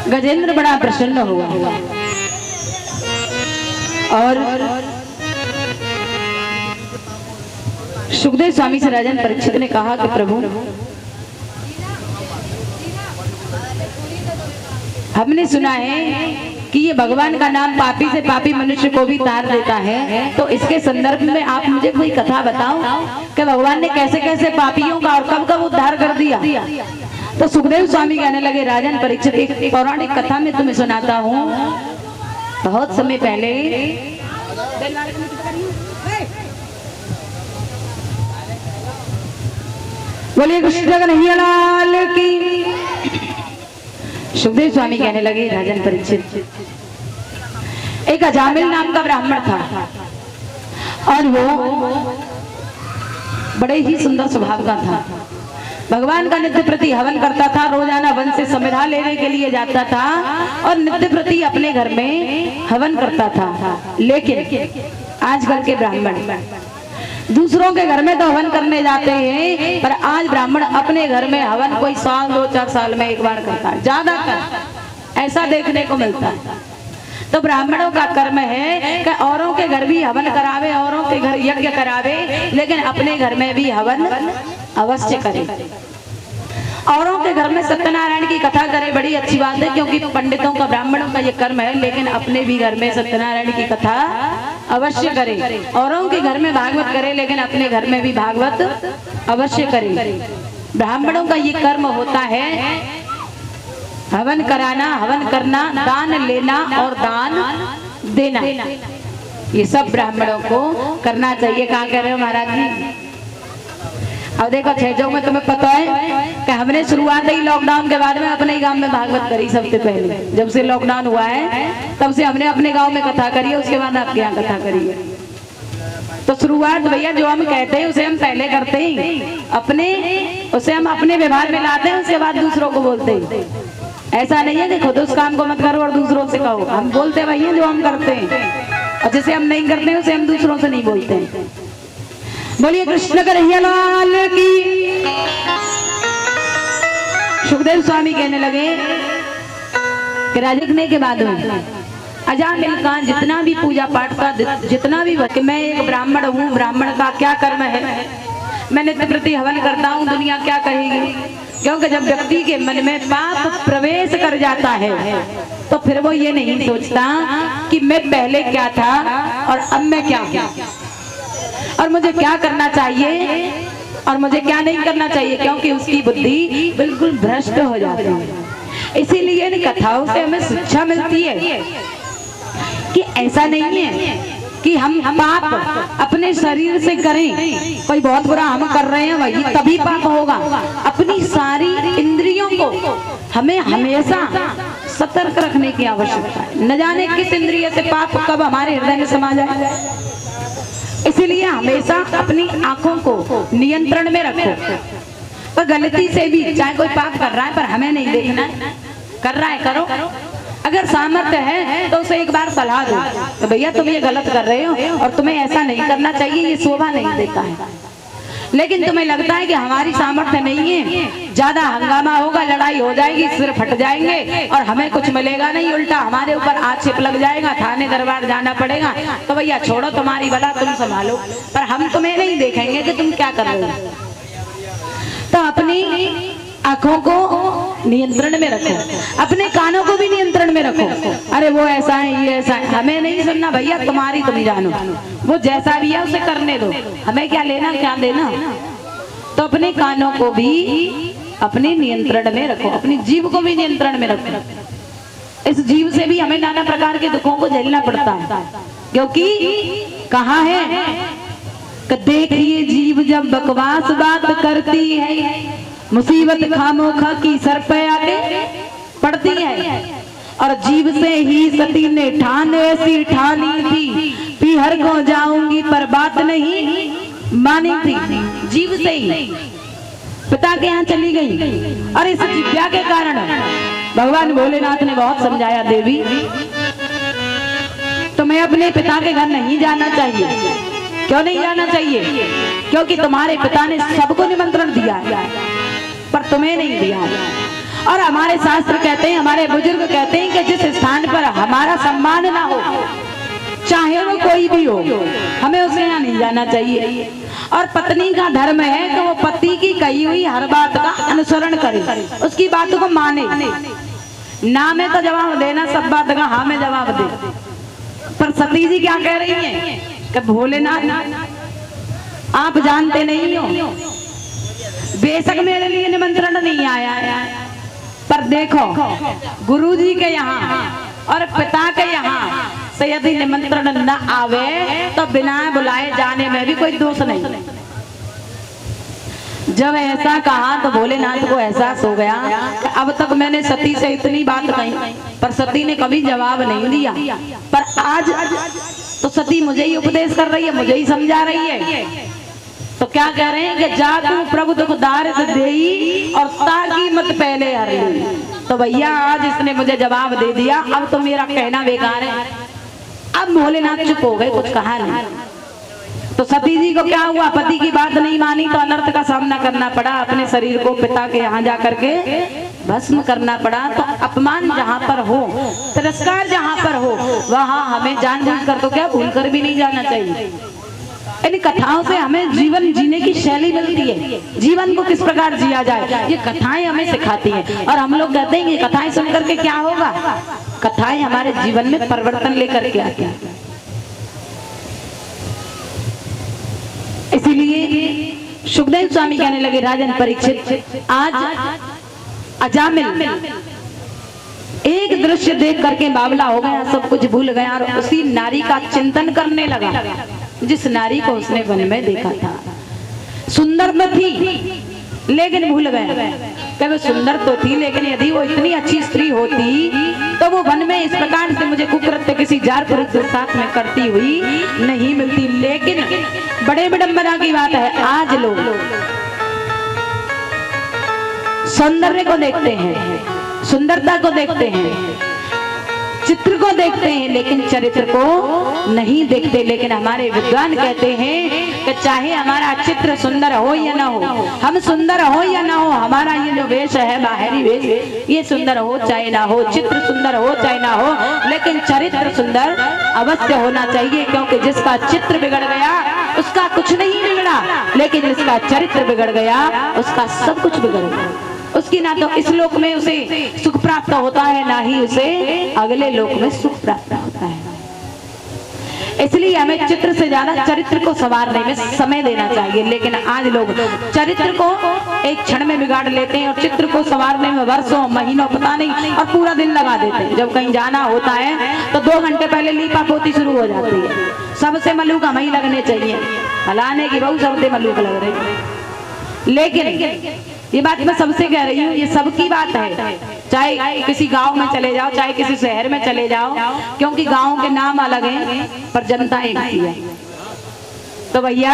गजेंद्र बड़ा प्रसन्न हुआ और सुखदेव स्वामी से राजन परीक्षित ने कहा कि प्रभु, हमने सुना है कि ये भगवान का नाम पापी से पापी मनुष्य को भी तार देता है, तो इसके संदर्भ में आप मुझे कोई कथा बताओ कि भगवान ने कैसे कैसे पापियों का और कब कब उद्धार कर दिया। तो सुखदेव स्वामी कहने लगे, राजन परीक्षित, एक पौराणिक कथा में तुम्हें सुनाता हूँ। बहुत समय पहले बोलिए कृष्ण कन्हैया लाल की। सुखदेव स्वामी कहने लगे, राजन परीक्षित, एक अजामिल नाम का ब्राह्मण था और वो बड़े ही सुंदर स्वभाव का था। भगवान का नित्य प्रति हवन करता था, रोजाना वन से समिधा लेने के लिए जाता था और नित्य प्रति अपने घर में हवन करता था। लेकिन आजकल के ब्राह्मण दूसरों के घर में तो हवन करने जाते हैं, पर आज ब्राह्मण अपने घर में हवन कोई साल 2-4 साल में एक बार करता है, ज्यादातर ऐसा देखने को मिलता है। तो ब्राह्मणों का कर्म है कि औरों के घर भी हवन करावे, औरों के घर यज्ञ करावे, लेकिन अपने घर में भी हवन अवश्य करे। औरों के घर में सत्यनारायण की कथा करे, बड़ी अच्छी बात है, क्योंकि पंडितों का ब्राह्मणों का ये कर्म है, लेकिन अपने भी घर में सत्यनारायण की कथा अवश्य करे। औरों के घर में भागवत करे, लेकिन अपने घर में भी भागवत अवश्य करे। ब्राह्मणों का ये कर्म होता है हवन कराना, हवन करना, दान लेना और दान देना, ये सब ब्राह्मणों को करना चाहिए। कहाँ कह रहे हो महाराज जी? अब देखो छेजों में तुम्हें पता है कि हमने शुरुआत ही लॉकडाउन के बाद में अपने गांव में भागवत करी। सबसे पहले जब से लॉकडाउन हुआ है तब से हमने अपने गांव में कथा करी है, उसके बाद आपके यहाँ कथा करी है। तो शुरुआत भैया जो हम कहते हैं उसे हम पहले करते हैं, अपने उसे हम अपने व्यवहार में लाते हैं, उसके बाद दूसरों को बोलते हैं। ऐसा नहीं है कि खुद उस काम को मत करो और दूसरों से कहो। हम बोलते भैया जो हम करते हैं, और जिसे हम नहीं करते हैं उसे हम दूसरों से नहीं बोलते हैं। बोलिए कृष्ण कन्हैया लाल की। सुखदेव स्वामी कहने लगे कि राजकने के बाद में अजामिल का जितना भी पूजा पाठ का जितना भी, मैं एक ब्राह्मण हूँ, ब्राह्मण का क्या कर्म है, मैं नित्य प्रति हवन करता हूँ, दुनिया क्या कहेगी? क्योंकि जब व्यक्ति के मन में पाप प्रवेश कर जाता है तो फिर वो ये नहीं सोचता कि मैं पहले क्या था और अब मैं क्या हूँ, और मुझे क्या करना चाहिए और मुझे क्या नहीं करना चाहिए, क्योंकि उसकी बुद्धि बिल्कुल भ्रष्ट हो जाती है। इसीलिए इन कथाओं से हमें शिक्षा मिलती है कि ऐसा नहीं है कि हम पाप अपने शरीर से करें, कोई बहुत बुरा हम कर रहे हैं वही तभी पाप होगा। अपनी सारी इंद्रियों को हमें हमेशा सतर्क रखने की आवश्यकता है। न जाने किस इंद्रिय से पाप कब हमारे हृदय में समा जाए, इसीलिए हमेशा अपनी आंखों को नियंत्रण में रखो। पर गलती से भी चाहे कोई पाप कर रहा है पर हमें नहीं देखना है, कर रहा है करो, अगर सामर्थ्य है तो उसे एक बार सलाह दो, तो भैया तुम ये गलत कर रहे हो और तुम्हें ऐसा नहीं करना चाहिए, ये शोभा नहीं देता है। लेकिन तुम्हें लगता है कि हमारी सामर्थ्य नहीं है, ज्यादा हंगामा होगा, लड़ाई हो जाएगी, सिर फट जाएंगे और हमें कुछ मिलेगा नहीं, उल्टा हमारे ऊपर आक्षेप लग जाएगा, थाने दरबार जाना पड़ेगा। तो भैया छोड़ो, तुम्हारी बला तुम संभालो, पर हम तुम्हें नहीं देखेंगे कि तुम क्या कर रहे हो। तो अपनी आंखों को नियंत्रण में रखो, अपने कानों को भी नियंत्रण में रखो। अरे वो ऐसा है, ये ऐसा है, हमें नहीं सुनना भैया, तुम्हारी तुम जानो, वो जैसा भी है उसे करने दो, हमें क्या लेना क्या देना। तो अपने कानों को भी अपने नियंत्रण में रखो, अपनी जीभ को भी नियंत्रण में रखो। इस जीव से भी हमें नाना प्रकार के दुखों को झेलना पड़ता है, क्योंकि कहा है कि देखिए जीव जब बकवास बात करती है, मुसीबत खामोखा की सर पे आके पड़ती है। और जीव से ही सती ने ठान ऐसी ठानी थी, पीहर को जाऊंगी पर बात नहीं मानी थी। जीव से ही पिता के यहाँ चली गई, और इस जिज्ञा के कारण भगवान भोलेनाथ ने बहुत समझाया, देवी तुम्हें अपने पिता के घर नहीं जाना चाहिए। क्यों नहीं जाना चाहिए? क्योंकि तुम्हारे पिता ने सबको निमंत्रण दिया है, पर तुम्हें नहीं दिया। और हमारे शास्त्र कहते हैं, हमारे बुजुर्ग कहते हैं कि जिस स्थान पर हमारा सम्मान ना हो, चाहे वो कोई भी हो, हमें उसे यहाँ नहीं जाना चाहिए। और पत्नी का धर्म है कि वो पति की कही हुई हर बात का अनुसरण करे, उसकी बात को माने। ना में तो जवाब देना, सब बात का हाँ में जवाब दे। पर सती जी क्या कह रही है कि भोलेनाथ आप जानते नहीं हो, बेशक मेरे लिए निमंत्रण नहीं आया है, पर देखो गुरुजी के यहाँ और पिता के यहाँ से यदि निमंत्रण न आवे तो बिना बुलाए जाने में भी कोई दोष नहीं। जब ऐसा कहा तो भोलेनाथ को एहसास हो गया कि अब तक मैंने सती से इतनी बात कही, पर सती ने कभी जवाब नहीं दिया। पर आज तो सती मुझे ही उपदेश कर रही है, मुझे ही समझा रही है। तो क्या कह रहे हैं कि जा तू प्रभु दुख दारिद देई और ताकि मत पहले हरे। तो भैया आज इसने मुझे जवाब दे दिया, अब तो मेरा कहना बेकार है। अब भोलेनाथ चुप हो गए, कुछ कहा नहीं। तो सती जी को क्या हुआ, पति की बात नहीं मानी तो अनर्थ का सामना करना पड़ा, अपने शरीर को पिता के यहाँ जा करके भस्म करना पड़ा। तो अपमान जहाँ पर हो, तिरस्कार जहाँ पर हो, वहाँ हमें जानबूझकर तो क्या भूलकर भी नहीं जाना चाहिए। इन कथाओं से हमें जीवन जीने की शैली मिलती है, जीवन को किस प्रकार जिया जाए, ये कथाएं हमें सिखाती हैं। और हम लोग कहते हैं कि कथाएं सुन करके क्या होगा, कथाएं हमारे जीवन में परिवर्तन लेकर के आती हैं। इसीलिए सुखदेव स्वामी कहने लगे, राजन परीक्षित, आज अजामिल एक दृश्य देख करके बावला हो गया, सब कुछ भूल गया और उसी नारी का चिंतन करने लगा जिस नारी को उसने वन में देखा था। सुंदर तो थी लेकिन भूल गया कि वो सुंदर तो थी, लेकिन यदि वो इतनी अच्छी स्त्री होती तो वो वन में इस प्रकार से मुझे कुकृत्य किसी जार पुरुष के साथ में करती हुई नहीं मिलती। लेकिन बड़े विडंबना की बात है, आज लोग सौंदर्य को देखते हैं, सुंदरता को देखते हैं, चित्र को देखते हैं, लेकिन चरित्र को नहीं देखते। लेकिन हमारे विद्वान कहते हैं कि चाहे हमारा चित्र सुंदर हो या ना हो, हम सुंदर हो या ना हो, हमारा ये जो वेश है, बाहरी वेश, ये सुंदर हो चाहे ना हो, चित्र सुंदर हो चाहे ना हो, लेकिन चरित्र सुंदर अवश्य होना चाहिए। क्योंकि जिसका चित्र बिगड़ गया उसका कुछ नहीं बिगड़ा, लेकिन जिसका चरित्र बिगड़ गया उसका सब कुछ बिगड़ गया। उसकी ना तो इस लोक में उसे सुख प्राप्त होता है, ना ही उसे अगले लोक में सुख प्राप्त होता है। इसलिए हमें चित्र से ज्यादा चरित्र को संवारने में समय देना चाहिए। लेकिन आज लोग चरित्र को एक क्षण में बिगाड़ लेते हैं और चित्र को संवारने में वर्षों महीनों पता नहीं और पूरा दिन लगा देते हैं। जब कहीं जाना होता है तो 2 घंटे पहले लीपा पोती शुरू हो जाती है, सबसे मलूक हमें ही लगने चाहिए, फलाने की बहू सबसे मलूक लग रही है। लेकिन ये बात मैं सबसे कह रही हूँ, ये सबकी बात है, चाहे किसी गांव में चले जाओ, चाहे किसी शहर में चले जाओ, क्योंकि गांव के नाम अलग हैं पर जनता एक ही है। तो भैया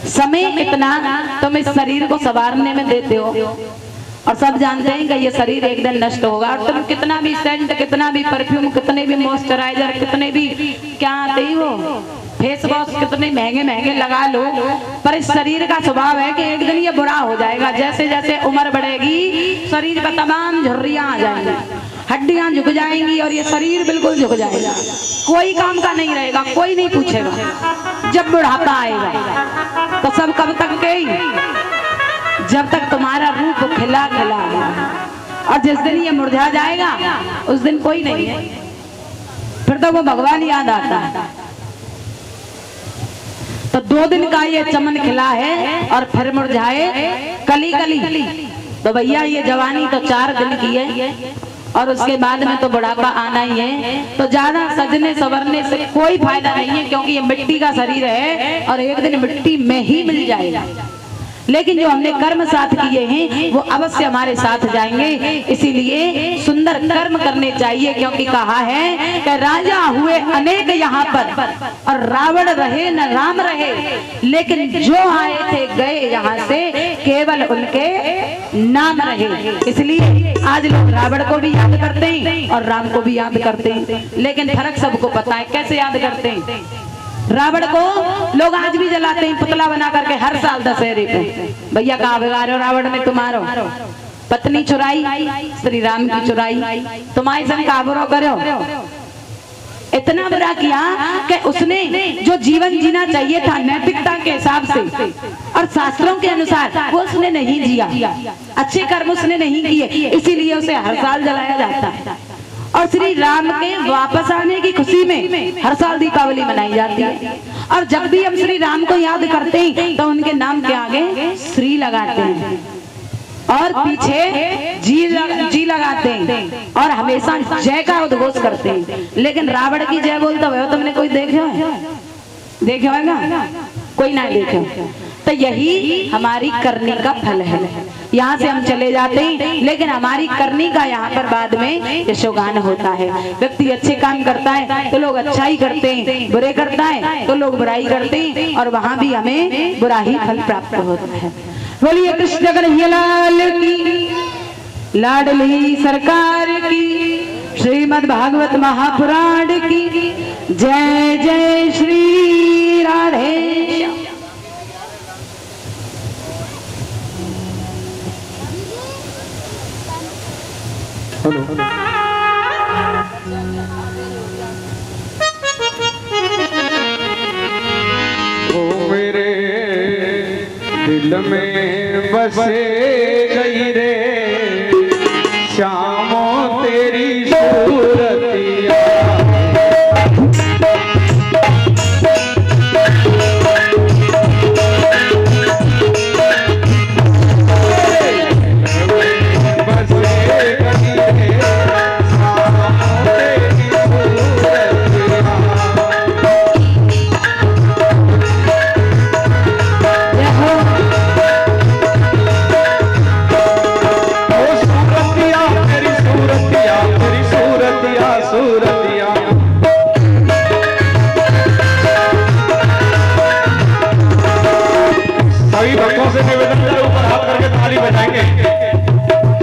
समय इतना तुम इस शरीर को संवारने में देते हो और सब जानते हैं कि ये शरीर एक दिन नष्ट होगा। और तुम कितना भी सेंट, कितना भी परफ्यूम, कितने भी मॉइस्चराइजर, कितने भी क्या आते ही हो फेस वॉश कितने महंगे महंगे लगा लो, पर इस शरीर का स्वभाव है कि एक दिन ये बुरा हो जाएगा। जैसे जैसे उम्र बढ़ेगी शरीर पर तमाम झुर्रियां आ जाएंगी, हड्डियां झुक जाएंगी और ये शरीर बिल्कुल झुक जाएगा, कोई काम का नहीं रहेगा, कोई नहीं पूछेगा। जब बुढ़ापा आएगा तो सब कब तक के, जब तक तुम्हारा रूप खिला खिला, और जिस दिन ये मुरझा जाएगा उस दिन कोई नहीं है, फिर तो वो भगवान याद आता है। तो 2 दिन का ये चमन खिला है और फिर मुरझाए कली कली। तो भैया ये जवानी तो 4 दिन की है और उसके बाद में तो बुढ़ापा आना ही है। तो ज्यादा सजने संवरने से कोई फायदा नहीं है, क्योंकि ये मिट्टी का शरीर है और एक दिन मिट्टी में ही मिल जाएगा। लेकिन जो हमने कर्म साथ किए हैं वो अवश्य हमारे साथ जाएंगे। इसीलिए सुंदर कर्म करने चाहिए, क्योंकि कहा है कि राजा हुए अनेक यहाँ पर और रावण रहे न राम रहे, लेकिन जो आए थे गए यहाँ से केवल उनके नाम रहे। इसलिए आज लोग रावण को भी याद करते हैं और राम को भी याद करते हैं, लेकिन फर्क सबको पता है कैसे याद करते हैं। रावण को लोग आज भी जलाते हैं पुतला बना करके हर साल दशहरे पे। भैया कहाँ बिगाड़ो रावण ने तुम्हारो पत्नी चुराई, श्री राम की चुराई, तुम्हारे संग काबरो करो। इतना बुरा किया कि उसने जो जीवन जीना चाहिए था नैतिकता के हिसाब से और शास्त्रों के अनुसार वो उसने नहीं जिया, अच्छे कर्म उसने नहीं किए, इसीलिए उसे हर साल जलाया जाता है। और श्री राम के वापस आने की खुशी में हर साल दीपावली मनाई जाती है। और जब भी हम श्री राम को याद करते हैं तो उनके नाम के आगे श्री लगाते हैं और पीछे जी लगाते हैं और हमेशा जय का उद्घोष करते हैं। लेकिन रावण की जय बोलता हुआ तुमने कोई देखे होगा? कोई ना देखे। तो यही हमारी करनी का फल है। यहाँ से हम चले जाते हैं, लेकिन हमारी करनी का यहाँ पर बाद में यशोगान होता है। व्यक्ति अच्छे काम करता है तो लोग अच्छाई करते हैं, बुरे करता है तो लोग बुराई करते हैं, और वहाँ भी हमें बुरा ही फल प्राप्त होता है। बोलिए कृष्ण कन्हैया लाल की, लाडली सरकार की, श्रीमद् भागवत महापुराण की जय जय श्री राधे। ओ मेरे दिल में बसे गई रे श्यामो तेरी सूरतिया।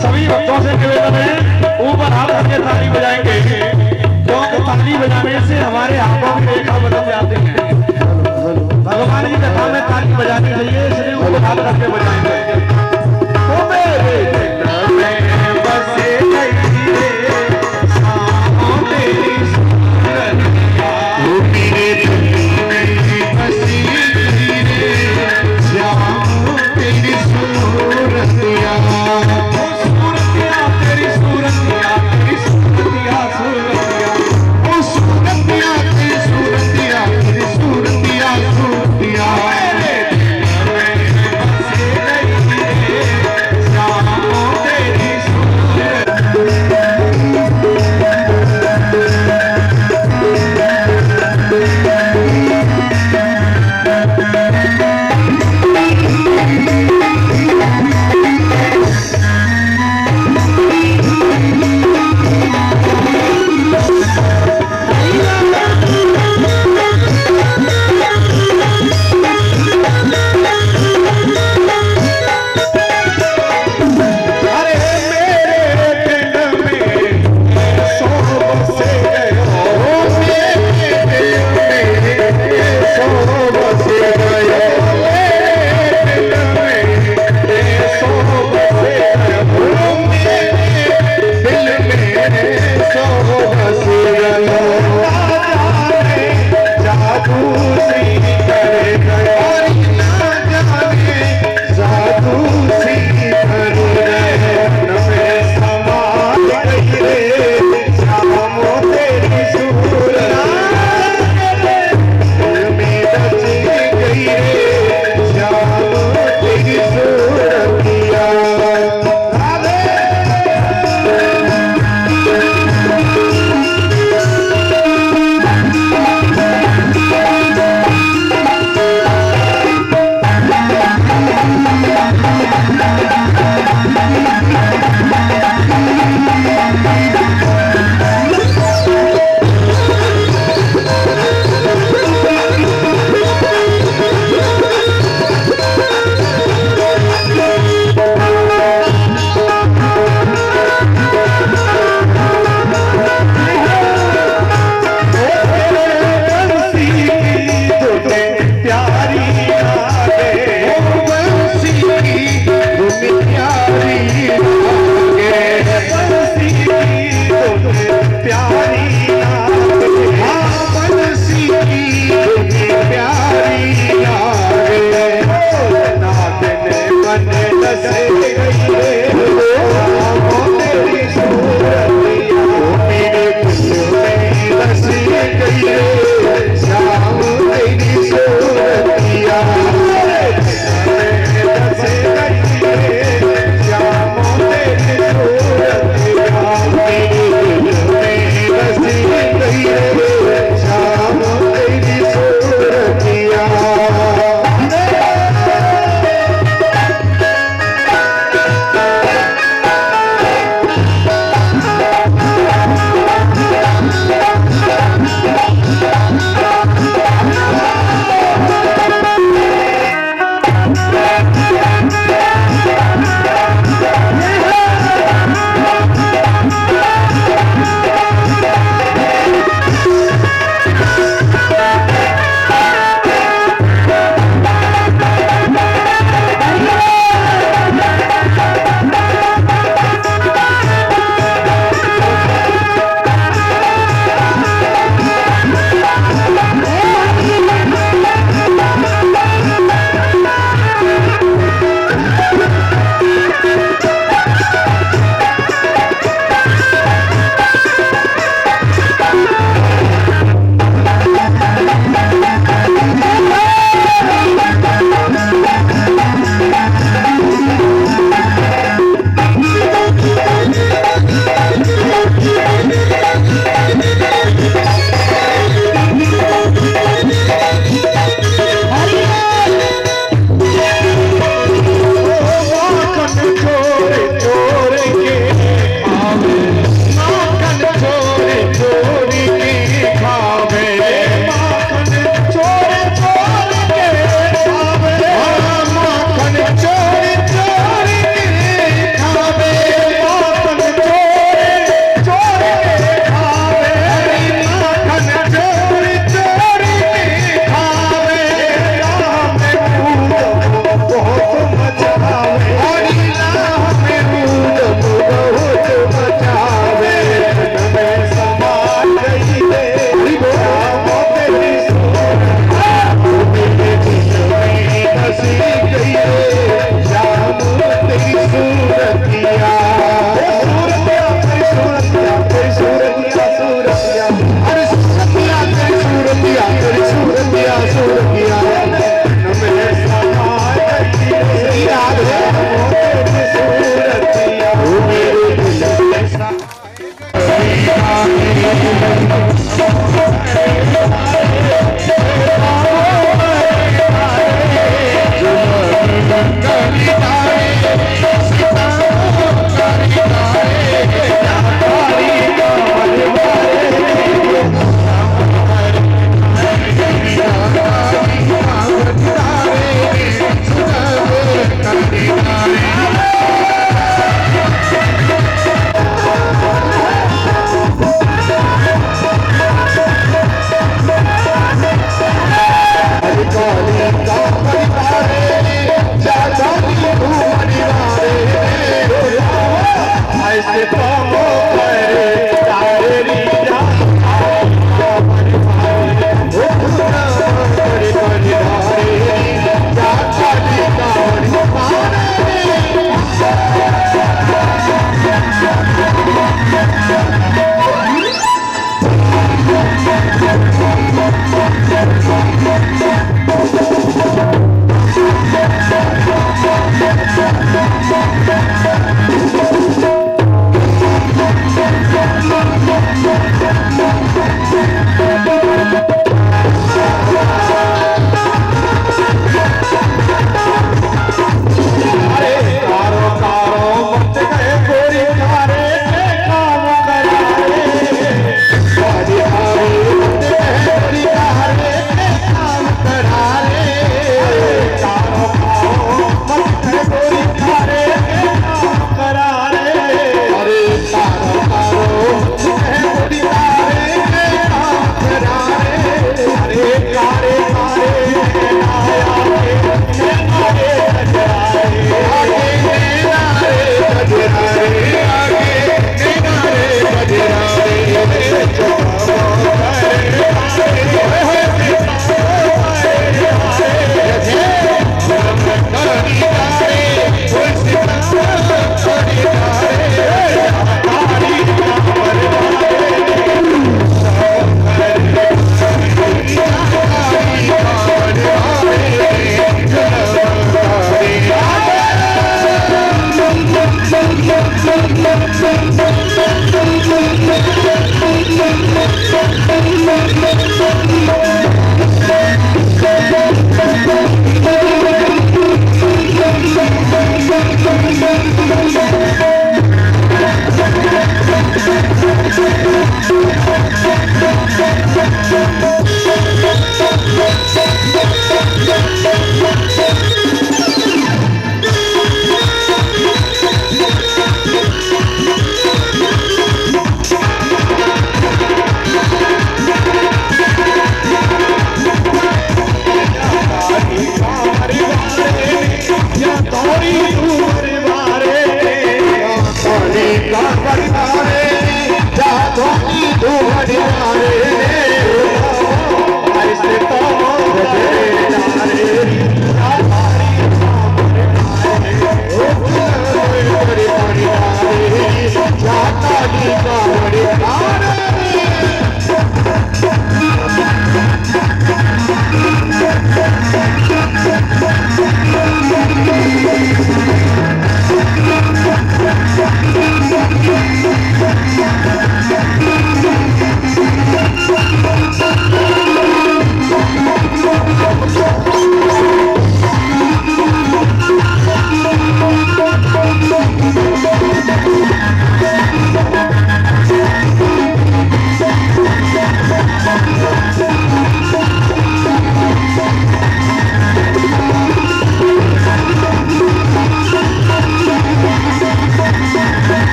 सभी भक्तों से निवेदन है ऊपर हाथ रख के ताली बजाएंगे, क्योंकि ताली बजाने से हमारे हाथों की रेखा बदल जाती है। भगवान की कथा में